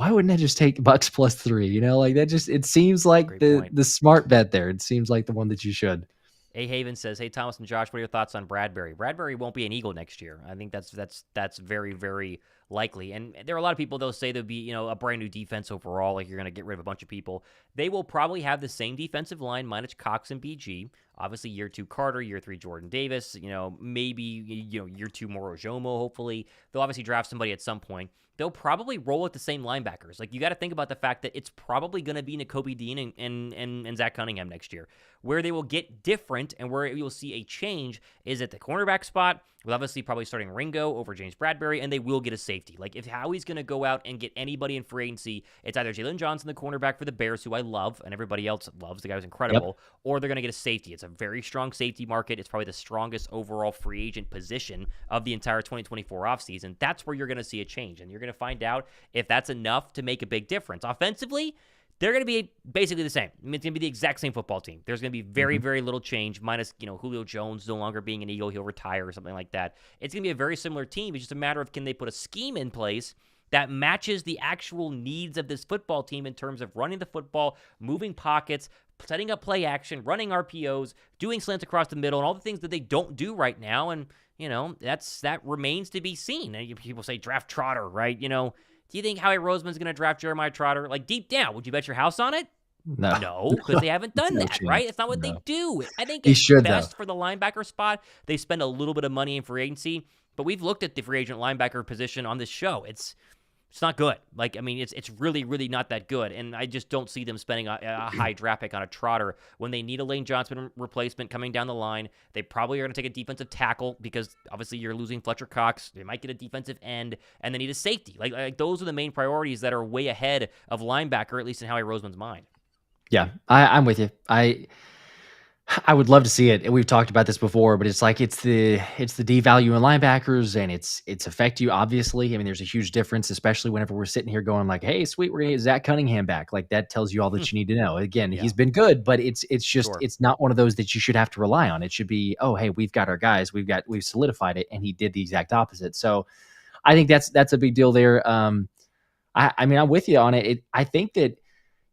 why wouldn't I just take Bucs +3? You know, like that it seems like Great the point. the smart bet there. It seems like the one that you should. A. Haven says, "Hey Thomas and Josh, what are your thoughts on Bradbury? Bradbury won't be an Eagle next year. I think that's very, very likely. And there are a lot of people they'll say there'll be a brand new defense overall. Like you're going to get rid of a bunch of people. They will probably have the same defensive line minus Cox and BG. Obviously, year 2 Carter, year 3 Jordan Davis. Maybe year 2 Moro Jomo. Hopefully, they'll obviously draft somebody at some point. They'll probably roll with the same linebackers. Like you got to think about the fact that it's probably going to be Nakobe Dean and Zach Cunningham next year. Where they will get different and where you'll see a change is at the cornerback spot, with obviously probably starting Ringo over James Bradbury, and they will get a safety. Like if Howie's going to go out and get anybody in free agency, it's either Jalen Johnson, the cornerback for the Bears, who I love and everybody else loves. The guy was incredible. Yep. Or they're going to get a safety. It's a very strong safety market. It's probably the strongest overall free agent position of the entire 2024 offseason. That's where you're going to see a change, and you're going to find out if that's enough to make a big difference. Offensively, they're going to be basically the same. I mean, it's going to be the exact same football team. There's going to be very, very little change, minus, Julio Jones no longer being an Eagle. He'll retire or something like that. It's going to be a very similar team. It's just a matter of can they put a scheme in place that matches the actual needs of this football team in terms of running the football, moving pockets, setting up play action, running RPOs, doing slants across the middle, and all the things that they don't do right now. And, that remains to be seen. And people say draft Trotter, right? Do you think Howie Roseman's going to draft Jeremiah Trotter? Like, deep down, would you bet your house on it? No, because they haven't done that, chance. Right? It's not what they do. I think it's best for the linebacker spot. They spend a little bit of money in free agency, but we've looked at the free agent linebacker position on this show. It's not good. Like, I mean, it's really, really not that good, and I just don't see them spending a high draft pick on a Trotter when they need a Lane Johnson replacement coming down the line. They probably are going to take a defensive tackle because obviously you're losing Fletcher Cox. They might get a defensive end, and they need a safety. Like those are the main priorities that are way ahead of linebacker, at least in Howie Roseman's mind. Yeah, I'm with you. I would love to see it. And we've talked about this before, but it's like it's the devalue in linebackers, and it's affect you, obviously. I mean, there's a huge difference, especially whenever we're sitting here going like, hey, sweet, we're gonna get Zach Cunningham back. Like that tells you all that you need to know. Again, he's been good, but it's just it's not one of those that you should have to rely on. It should be, oh, hey, we've got our guys, we've solidified it, and he did the exact opposite. So I think that's a big deal there. I mean, I'm with you on it. I think that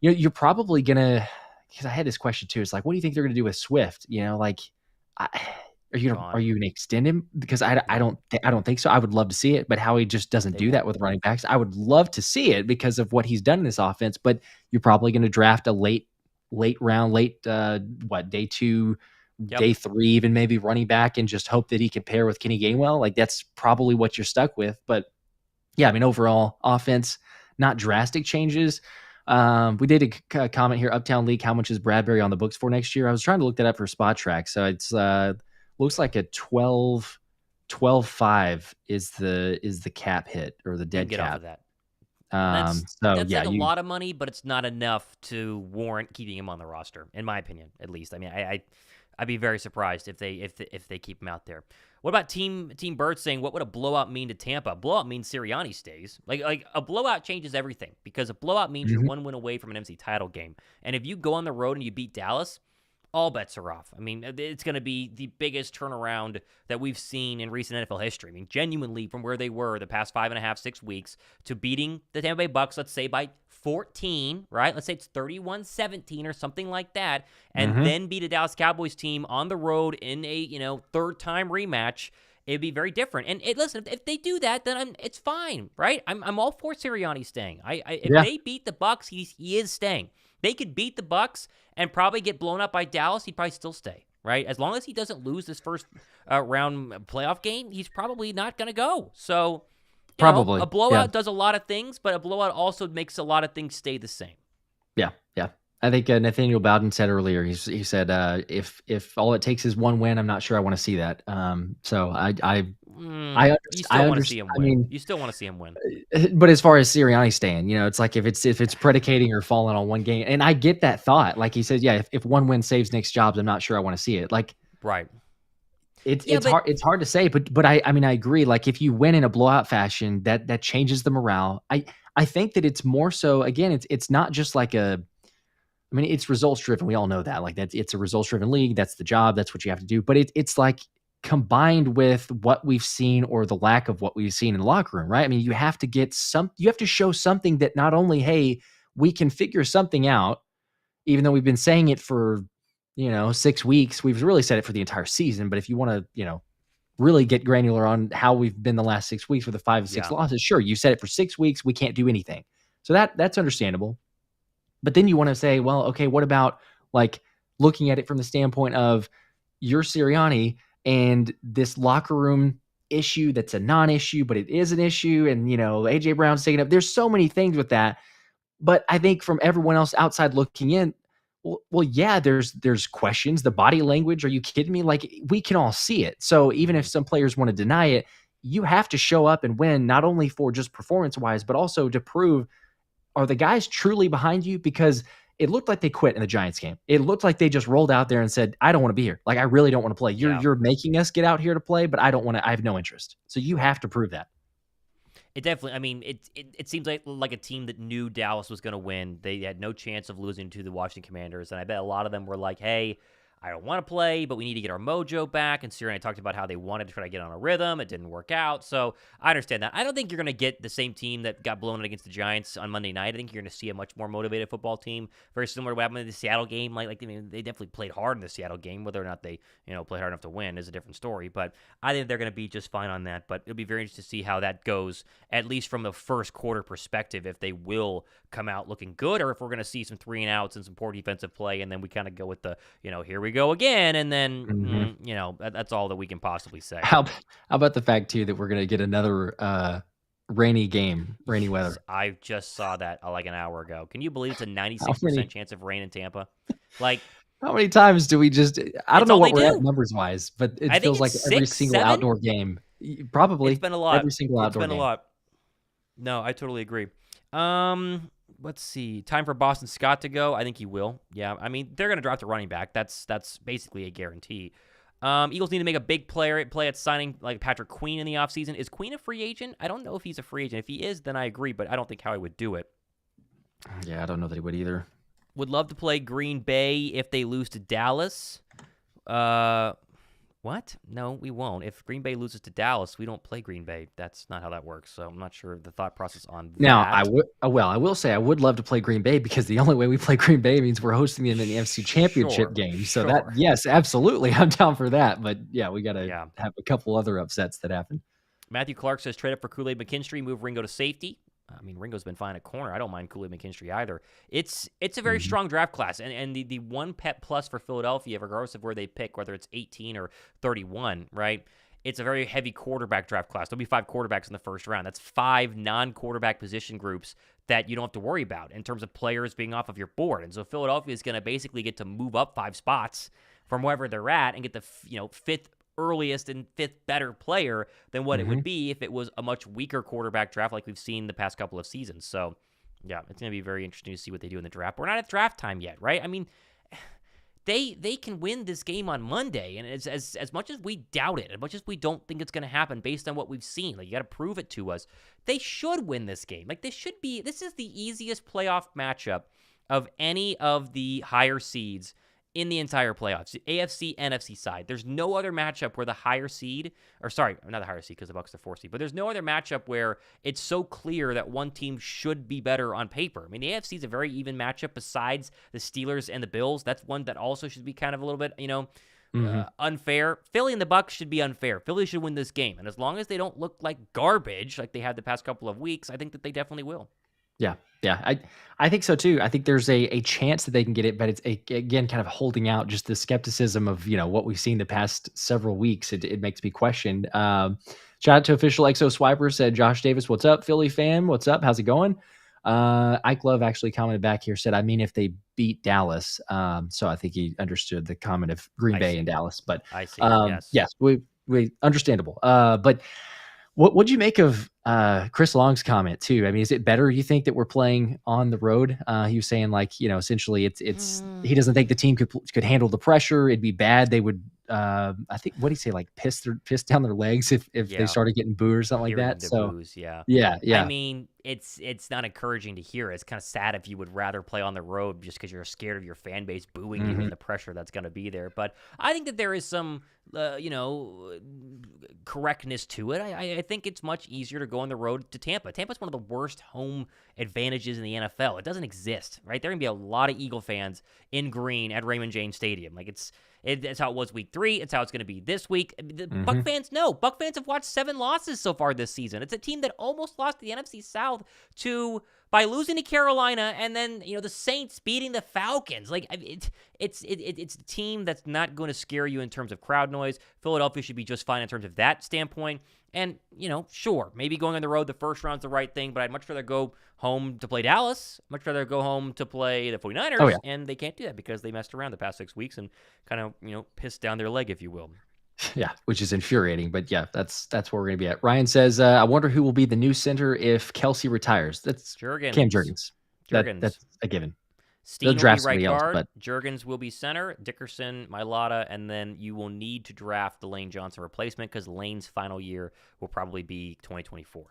you're probably gonna. Because I had this question too. It's like, what do you think they're going to do with Swift? Are you going to extend him? Because I don't think so. I would love to see it, but Howie just doesn't do that with running backs. I would love to see it because of what he's done in this offense. But you're probably going to draft a late round, day 2, day 3, even maybe running back, and just hope that he can pair with Kenny Gainwell. Like that's probably what you're stuck with. But yeah, I mean, overall offense, not drastic changes. We did a comment here, Uptown League, how much is Bradbury on the books for next year? I was trying to look that up for Spot Track. So it's looks like a 12.5 is the cap hit or the dead cap. Off of that. That's yeah, like a lot of money, but it's not enough to warrant keeping him on the roster, in my opinion, at least. I mean, I'd be very surprised if they keep him out there. What about Team Bird saying, what would a blowout mean to Tampa? A blowout means Sirianni stays. Like a blowout changes everything because a blowout means you're one win away from an MC title game. And if you go on the road and you beat Dallas, all bets are off. I mean, it's going to be the biggest turnaround that we've seen in recent NFL history. I mean, genuinely, from where they were the past 5.5, 6 weeks to beating the Tampa Bay Bucs, let's say by 14, right? Let's say it's 31-17 or something like that, and then beat a Dallas Cowboys team on the road in a third-time rematch. It'd be very different. And listen, if they do that, then it's fine, right? I'm all for Sirianni staying. If they beat the Bucs, he is staying. They could beat the Bucs and probably get blown up by Dallas. He'd probably still stay, right? As long as he doesn't lose this first round playoff game, he's probably not going to go. So, a blowout does a lot of things, but a blowout also makes a lot of things stay the same. Yeah. I think Nathaniel Bowden said earlier. He said, "If all it takes is one win, I'm not sure I want to see that." So I still want to see him win. I mean, you still want to see him win. But as far as Sirianni staying, it's like if it's predicating or falling on one game, and I get that thought. Like he said, yeah, if one win saves Nick's jobs, I'm not sure I want to see it. Like right. It's hard to say, but I mean I agree. Like if you win in a blowout fashion, that changes the morale. I think that it's more so. Again, it's not just like I mean, it's results driven. We all know that. Like it's a results driven league. That's the job. That's what you have to do. But it's like combined with what we've seen or the lack of what we've seen in the locker room, right? I mean, you have to show something that not only, hey, we can figure something out, even though we've been saying it for, 6 weeks. We've really said it for the entire season. But if you want to, really get granular on how we've been the last 6 weeks with the 5 of 6 losses, sure, you said it for 6 weeks. We can't do anything. So that's understandable. But then you want to say, well, okay, what about like looking at it from the standpoint of you're Sirianni and this locker room issue that's a non-issue, but it is an issue. And, AJ Brown's taking up. There's so many things with that. But I think from everyone else outside looking in, well, yeah, there's questions. The body language, are you kidding me? Like, we can all see it. So even if some players want to deny it, you have to show up and win, not only for just performance-wise, but also to prove, are the guys truly behind you? Because it looked like they quit in the Giants game. It looked like they just rolled out there and said, I don't want to be here. Like, I really don't want to play. You're making us get out here to play, but I don't want to. I have no interest. So you have to prove that. It definitely, I mean, it seems like a team that knew Dallas was going to win. They had no chance of losing to the Washington Commanders, and I bet a lot of them were like, hey, I don't want to play, but we need to get our mojo back. And Sirianni talked about how they wanted to try to get on a rhythm. It didn't work out. So I understand that. I don't think you're going to get the same team that got blown against the Giants on Monday night. I think you're going to see a much more motivated football team, very similar to what happened in the Seattle game. They definitely played hard in the Seattle game. Whether or not they played hard enough to win is a different story. But I think they're going to be just fine on that. But it'll be very interesting to see how that goes, at least from the first quarter perspective, if they will come out looking good, or if we're going to see some 3-and-outs and some poor defensive play, and then we kind of go with the, here we go again, and then, that's all that we can possibly say. How about the fact, too, that we're going to get another rainy weather? I just saw that like an hour ago. Can you believe it's a 96% chance of rain in Tampa? Like, how many times do we just – I don't know what we're at numbers-wise, but it feels like every single outdoor game. Probably. It's been a lot. Every single outdoor game. It's been a lot. No, I totally agree. Let's see. Time for Boston Scott to go. I think he will. Yeah, I mean, they're going to draft a running back. That's basically a guarantee. Eagles need to make a big play at signing like Patrick Queen in the offseason. Is Queen a free agent? I don't know if he's a free agent. If he is, then I agree, but I don't think Howie would do it. Yeah, I don't know that he would either. Would love to play Green Bay if they lose to Dallas. What? No, we won't. If Green Bay loses to Dallas, we don't play Green Bay. That's not how that works. So I'm not sure the thought process on that. Now, I will say I would love to play Green Bay, because the only way we play Green Bay means we're hosting them in the NFC Championship game. So that, yes, absolutely, I'm down for that. But yeah, we got to have a couple other upsets that happen. Matthew Clark says trade up for Kool-Aid McKinstry, move Ringo to safety. I mean, Ringo's been fine at corner. I don't mind Kool-Aid McKinstry either. It's a very strong draft class, and the one pet plus for Philadelphia, regardless of where they pick, whether it's 18 or 31, right? It's a very heavy quarterback draft class. There'll be 5 quarterbacks in the first round. That's 5 non-quarterback position groups that you don't have to worry about in terms of players being off of your board. And so Philadelphia is going to basically get to move up 5 spots from wherever they're at and get the 5th earliest and 5th better player than what it would be if it was a much weaker quarterback draft like we've seen the past couple of seasons. So, yeah, it's going to be very interesting to see what they do in the draft. We're not at draft time yet, right? I mean, they can win this game on Monday, and as much as we doubt it, as much as we don't think it's going to happen based on what we've seen, like, you got to prove it to us, they should win this game. Like, this is the easiest playoff matchup of any of the higher seeds in the entire playoffs, the AFC, NFC side. There's no other matchup where the higher seed, or sorry, not the higher seed because the Bucs are the 4th seed, but there's no other matchup where it's so clear that one team should be better on paper. I mean, the AFC is a very even matchup besides the Steelers and the Bills. That's one that also should be kind of a little bit, unfair. Philly and the Bucs should be unfair. Philly should win this game. And as long as they don't look like garbage like they had the past couple of weeks, I think that they definitely will. Yeah. I think so too. I think there's a chance that they can get it, but it's again kind of holding out just the skepticism of what we've seen the past several weeks. It makes me question. Shout out to official Exo Swiper, said Josh Davis, what's up, Philly fan? What's up? How's it going? Ike Love actually commented back here, said, I mean, if they beat Dallas. So I think he understood the comment of Green Bay and Dallas. But I see. Yes, we understandable. But what'd you make of Chris Long's comment too? I mean, is it better, you think, that we're playing on the road? He was saying, like, essentially it's he doesn't think the team could handle the pressure. It'd be bad. They would I think, what did he say, like piss down their legs if they started getting booed or something like that. So boos, yeah. I mean, it's not encouraging to hear. It's kind of sad if you would rather play on the road just because you're scared of your fan base booing you and the pressure that's going to be there. But I think that there is some correctness to it. I think it's much easier to go on the road to Tampa. Tampa's one of the worst home advantages in the NFL. It doesn't exist, right? There are going to be a lot of Eagle fans in green at Raymond James Stadium. Like it's how it was week 3. It's how it's going to be this week. The Buck fans know. Buck fans have watched 7 losses so far this season. It's a team that almost lost the NFC South by losing to Carolina, and then the Saints beating the Falcons. Like it's a team that's not going to scare you in terms of crowd noise. Philadelphia should be just fine in terms of that standpoint. And sure, maybe going on the road the first round's the right thing, but I'd much rather go home to play Dallas. Much rather go home to play the 49ers. Oh, yeah. And they can't do that because they messed around the past 6 weeks and kind of pissed down their leg, if you will. Yeah, which is infuriating, but yeah, that's where we're gonna be at. Ryan says, "I wonder who will be the new center if Kelce retires." That's Jurgen. Cam Jurgens. That's a given. Steen will be draft right somebody else, guard. but Jurgens will be center. Dickerson, Mailata, and then you will need to draft the Lane Johnson replacement because Lane's final year will probably be 2024.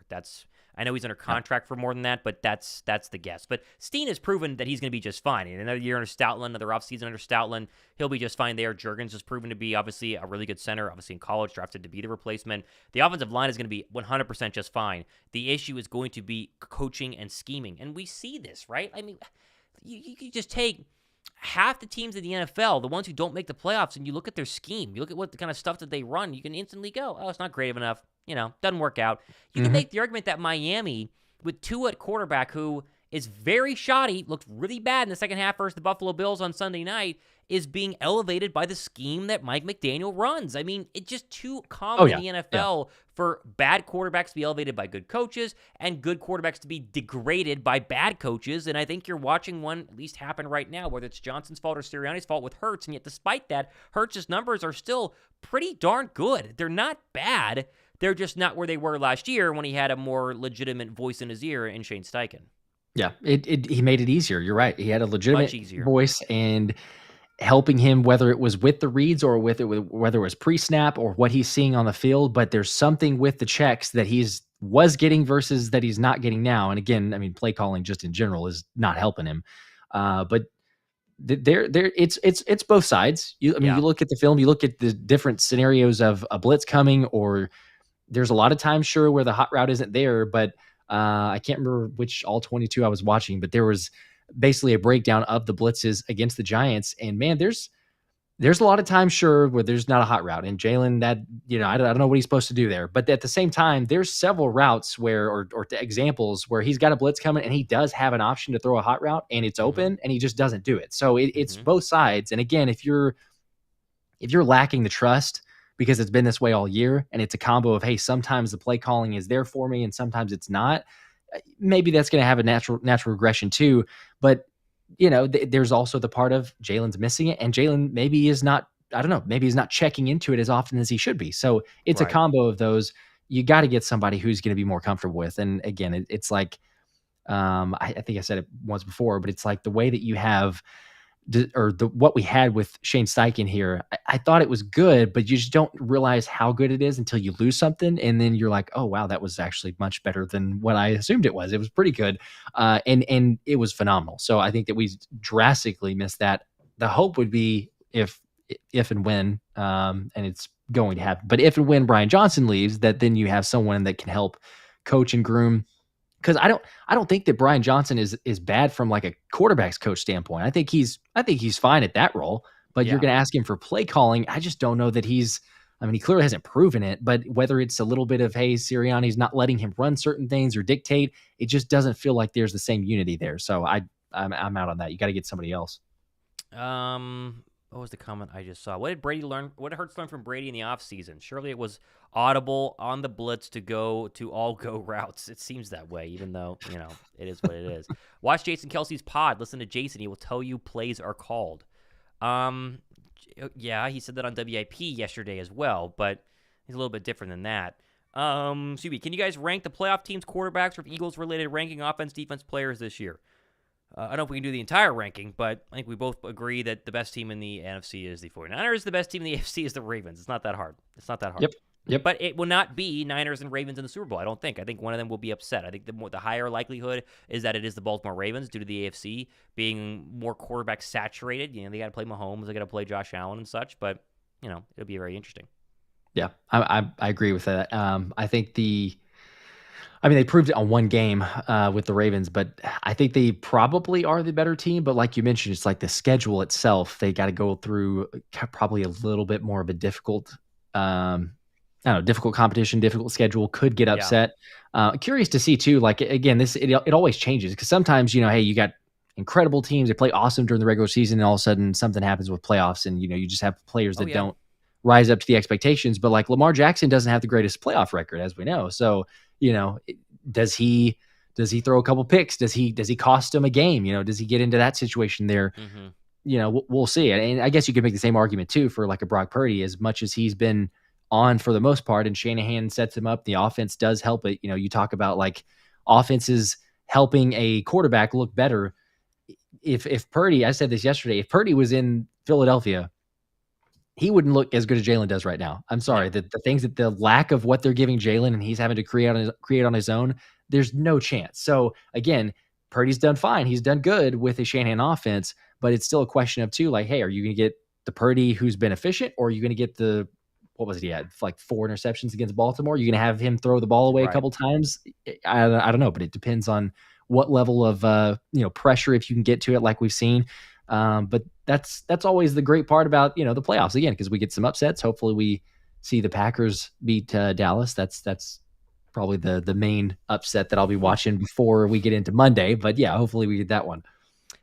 I know he's under contract for more than that, but that's the guess. But Steen has proven that he's going to be just fine. In another year under Stoutland, another offseason under Stoutland, he'll be just fine there. Jurgens has proven to be obviously a really good center, obviously in college, drafted to be the replacement. The offensive line is going to be 100% just fine. The issue is going to be coaching and scheming, and we see this, right? I mean, you just take half the teams in the NFL, the ones who don't make the playoffs, and you look at their scheme, you look at what the kind of stuff that they run, you can instantly go, oh, it's not creative enough, doesn't work out. You can make the argument that Miami, with Tua at quarterback, who is very shoddy, looked really bad in the second half versus the Buffalo Bills on Sunday night, is being elevated by the scheme that Mike McDaniel runs. I mean, it's just too common in the NFL for bad quarterbacks to be elevated by good coaches and good quarterbacks to be degraded by bad coaches. And I think you're watching one at least happen right now, whether it's Johnson's fault or Sirianni's fault with Hurts. And yet, despite that, Hurts' numbers are still pretty darn good. They're not bad. They're just not where they were last year when he had a more legitimate voice in his ear in Shane Steichen. Yeah, he made it easier. You're right. He had a legitimate voice and helping him, whether it was with the reads or whether it was pre-snap or what he's seeing on the field. But there's something with the checks that was getting versus that he's not getting now. And again, I mean, play calling just in general is not helping him. But it's both sides. You look at the film, you look at the different scenarios of a blitz coming, or there's a lot of times, sure, where the hot route isn't there, but I can't remember which all 22 I was watching, but there was basically a breakdown of the blitzes against the Giants. And man, there's a lot of times, sure, where there's not a hot route. And Jalen, that, I don't know what he's supposed to do there. But at the same time, there's several routes where, or examples where he's got a blitz coming and he does have an option to throw a hot route and it's open and he just doesn't do it. So it's both sides. And again, if you're lacking the trust because it's been this way all year and it's a combo of, hey, sometimes the play calling is there for me and sometimes it's not, maybe that's going to have a natural regression too. But there's also the part of Jalen's missing it, and Jalen maybe is not, I don't know, maybe he's not checking into it as often as he should be. So it's a combo of those. You got to get somebody who's going to be more comfortable with. And again, it's like, I think I said it once before, but it's like the way that you have, what we had with Shane Steichen here, I thought it was good, but you just don't realize how good it is until you lose something. And then you're like, oh, wow, that was actually much better than what I assumed it was. It was pretty good. And it was phenomenal. So I think that we drastically missed that. The hope would be if and when, and it's going to happen, but if and when Brian Johnson leaves, that then you have someone that can help coach and groom. Because I don't think that Brian Johnson is bad from like a quarterback's coach standpoint. I think he's fine at that role, but you're going to ask him for play calling. I just don't know that he clearly hasn't proven it, but whether it's a little bit of, hey, Sirianni's not letting him run certain things or dictate, it just doesn't feel like there's the same unity there. So I'm out on that. You got to get somebody else. What was the comment I just saw? What did Brady learn? What did Hurts learn from Brady in the offseason? Surely it was audible on the blitz to go to all go routes. It seems that way, even though, it is what it is. Watch Jason Kelce's pod. Listen to Jason. He will tell you plays are called. Yeah, he said that on WIP yesterday as well, but he's a little bit different than that. Subi, can you guys rank the playoff teams' quarterbacks or Eagles-related ranking offense, defense players this year? I don't know if we can do the entire ranking, but I think we both agree that the best team in the NFC is the 49ers. The best team in the AFC is the Ravens. It's not that hard. Yep. But it will not be Niners and Ravens in the Super Bowl, I don't think. I think one of them will be upset. I think the higher likelihood is that it is the Baltimore Ravens due to the AFC being more quarterback saturated. They got to play Mahomes. They got to play Josh Allen and such. But it'll be very interesting. Yeah, I agree with that. I think they proved it on one game with the Ravens, but I think they probably are the better team. But like you mentioned, it's like the schedule itself. They got to go through probably a little bit more of a difficult, I don't know, difficult competition, difficult schedule. Could get upset. Curious to see too. Like again, it always changes because sometimes hey, you got incredible teams. They play awesome during the regular season, and all of a sudden something happens with playoffs, and you just have players that don't rise up to the expectations. But like Lamar Jackson doesn't have the greatest playoff record, as we know. So does he throw a couple picks? Does he cost him a game? Does he get into that situation there? We'll see. And I guess you could make the same argument too for like a Brock Purdy, as much as he's been on for the most part, and Shanahan sets him up. The offense does help it. You talk about like offenses helping a quarterback look better. If Purdy, I said this yesterday, if Purdy was in Philadelphia, he wouldn't look as good as Jalen does right now. I'm sorry. The things that the lack of what they're giving Jalen and he's having to create on his own, there's no chance. So again, Purdy's done fine. He's done good with a Shanahan offense, but it's still a question of too, like, hey, are you going to get the Purdy who's been efficient, or are you going to get what was it? He had like 4 interceptions against Baltimore. You're going to have him throw the ball away a couple times. I don't know, but it depends on what level of pressure, if you can get to it, like we've seen. But that's always the great part about the playoffs, again, because we get some upsets. Hopefully we see the Packers beat Dallas. That's probably the main upset that I'll be watching before we get into Monday. But yeah, hopefully we get that one.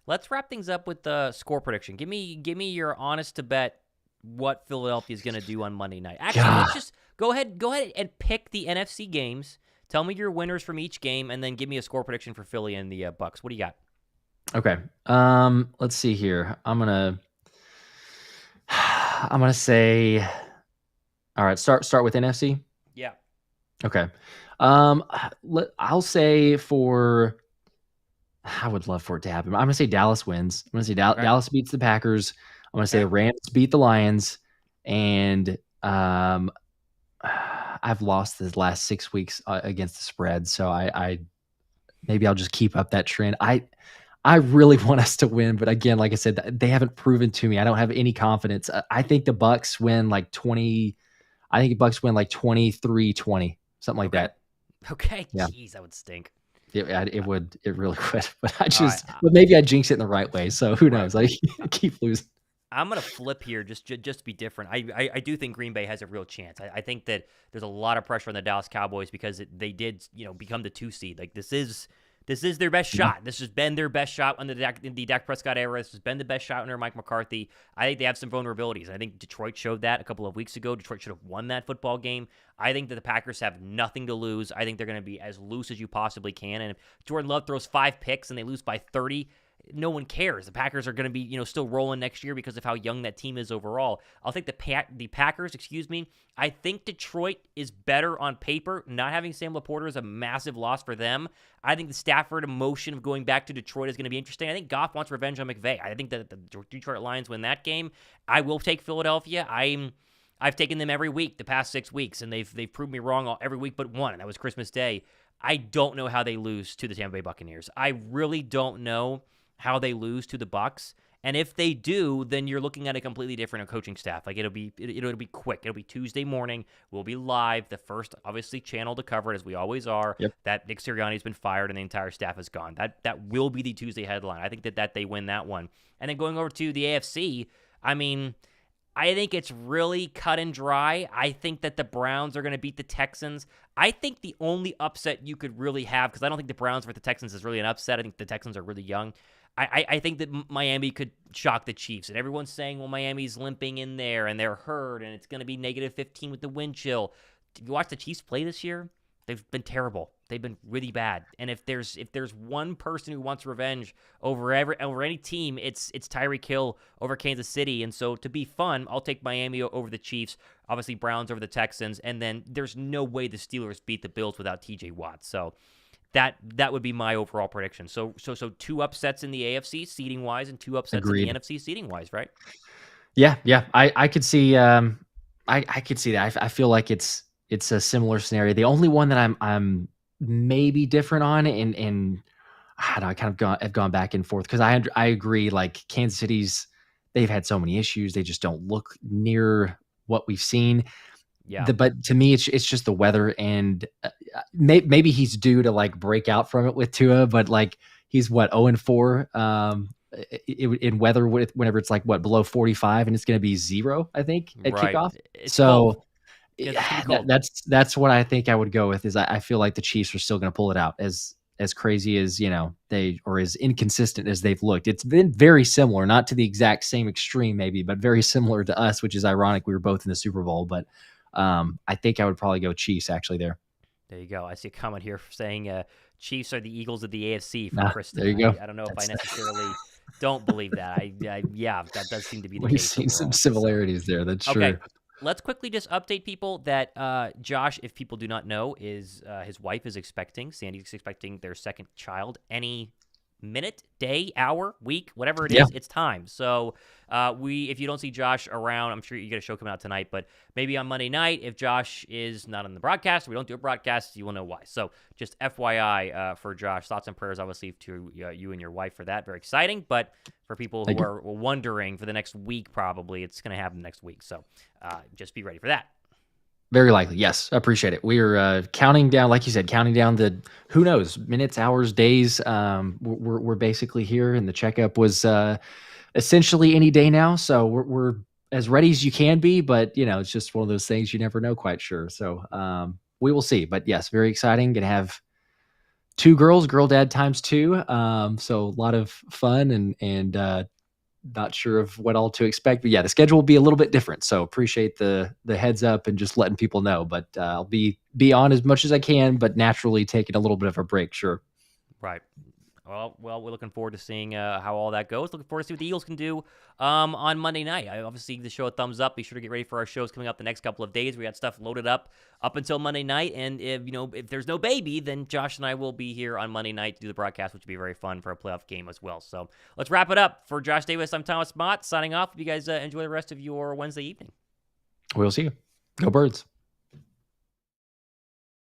Let's wrap things up with the score prediction. Give me your honest to bet what Philadelphia is going to do on Monday night. Actually, let's just go ahead and pick the NFC games. Tell me your winners from each game, and then give me a score prediction for Philly and the Bucs. What do you got? Okay. Let's see here. I'm gonna say, all right, start with NFC. Yeah. Okay. I'll say I would love for it to happen. I'm gonna say Dallas wins. I'm gonna say Dallas beats the Packers. I'm gonna say the Rams beat the Lions, and I've lost the last 6 weeks against the spread, so I maybe I'll just keep up that trend. I really want us to win, but again, like I said, they haven't proven to me. I don't have any confidence. I think the Bucs win like 20. I think the Bucs win like 23-20, something like that. Okay. Yeah. Jeez, that would stink. It would. It really would. But but maybe I jinx it in the right way. So who knows? I keep losing. I'm going to flip here just to be different. I do think Green Bay has a real chance. I think that there's a lot of pressure on the Dallas Cowboys because they did, become the 2 seed. Like this is their best shot. This has been their best shot under the Dak Prescott era. This has been the best shot under Mike McCarthy. I think they have some vulnerabilities. I think Detroit showed that a couple of weeks ago. Detroit should have won that football game. I think that the Packers have nothing to lose. I think they're going to be as loose as you possibly can. And if Jordan Love throws 5 picks and they lose by 30, no one cares. The Packers are going to be, still rolling next year because of how young that team is overall. I'll take the Packers, I think Detroit is better on paper. Not having Sam Laporta is a massive loss for them. I think the Stafford emotion of going back to Detroit is going to be interesting. I think Goff wants revenge on McVay. I think that the Detroit Lions win that game. I will take Philadelphia. I've taken them every week the past 6 weeks, and they've proved me wrong every week but one, and that was Christmas Day. I don't know how they lose to the Tampa Bay Buccaneers. I really don't know how they lose to the Bucs. And if they do, then you're looking at a completely different coaching staff. Like it'll be quick. It'll be Tuesday morning. We'll be live. The first, obviously, channel to cover it, as we always are. Yep. That Nick Sirianni has been fired and the entire staff is gone. That will be the Tuesday headline. I think that they win that one. And then going over to the AFC, I think it's really cut and dry. I think that the Browns are going to beat the Texans. I think the only upset you could really have, because I don't think the Browns versus the Texans is really an upset. I think the Texans are really young. I think that Miami could shock the Chiefs. And everyone's saying, well, Miami's limping in there and they're hurt and it's going to be -15 with the wind chill. If you watch the Chiefs play this year, they've been terrible. They've been really bad. And if there's one person who wants revenge over any team, it's Tyreek Hill over Kansas City. And so to be fun, I'll take Miami over the Chiefs. Obviously, Browns over the Texans. And then there's no way the Steelers beat the Bills without TJ Watt. So that would be my overall prediction. So 2 upsets in the AFC seeding wise and 2 upsets Agreed. in the NFC seeding wise, right? Yeah. I could see. I could see that. I feel like it's a similar scenario. The only one that I'm maybe different on, and I don't know, I kind of have gone back and forth because I agree. Like Kansas City's, they've had so many issues. They just don't look near what we've seen. Yeah. But to me, it's just the weather, and maybe he's due to like break out from it with Tua, but like he's what 0-4 in weather whenever it's like what below 45, and it's going to be 0, I think, at Right. kickoff. It's So cold. It's gonna be cold. that's what I think I would go with. Is I feel like the Chiefs are still going to pull it out as crazy as they or as inconsistent as they've looked. It's been very similar, not to the exact same extreme maybe, but very similar to us, which is ironic. We were both in the Super Bowl, but I think I would probably go Chiefs actually there. There you go. I see a comment here saying Chiefs are the Eagles of the AFC from Kristen. There you go. I don't know if I necessarily don't believe that. Yeah, that does seem to be the We've case. seen some overall. similarities there. That's Okay. true. Let's quickly just update people that Josh, if people do not know, is his wife is expecting. Sandy's expecting their second child any minute, day, hour, week, whatever it is. It's time. So if you don't see Josh around, I'm sure you get a show coming out tonight, but maybe on Monday night, if Josh is not on the broadcast, we don't do a broadcast, you will know why. So just FYI for Josh, thoughts and prayers obviously to you and your wife for that. Very exciting, but for people who are wondering, for the next week probably, it's going to happen next week. So just be ready for that. Very likely. Yes. I appreciate it. We're counting down, like you said, counting down the, who knows, minutes, hours, days. We're basically here, and the checkup was essentially any day now. So we're as ready as you can be, but it's just one of those things you never know quite sure. So we will see. But yes, very exciting. Gonna have 2 girls, girl dad times 2. So a lot of fun and not sure of what all to expect, but yeah, the schedule will be a little bit different. So appreciate the heads up and just letting people know. But I'll be on as much as I can, but naturally taking a little bit of a break. Sure. Right. Well, we're looking forward to seeing how all that goes. Looking forward to see what the Eagles can do on Monday night. I obviously give the show a thumbs up. Be sure to get ready for our shows coming up the next couple of days. We got stuff loaded up until Monday night, and if there's no baby, then Josh and I will be here on Monday night to do the broadcast, which will be very fun for a playoff game as well. So let's wrap it up. For Josh Davis, I'm Thomas Mott signing off. Hope you guys enjoy the rest of your Wednesday evening. We'll see you. Go Birds.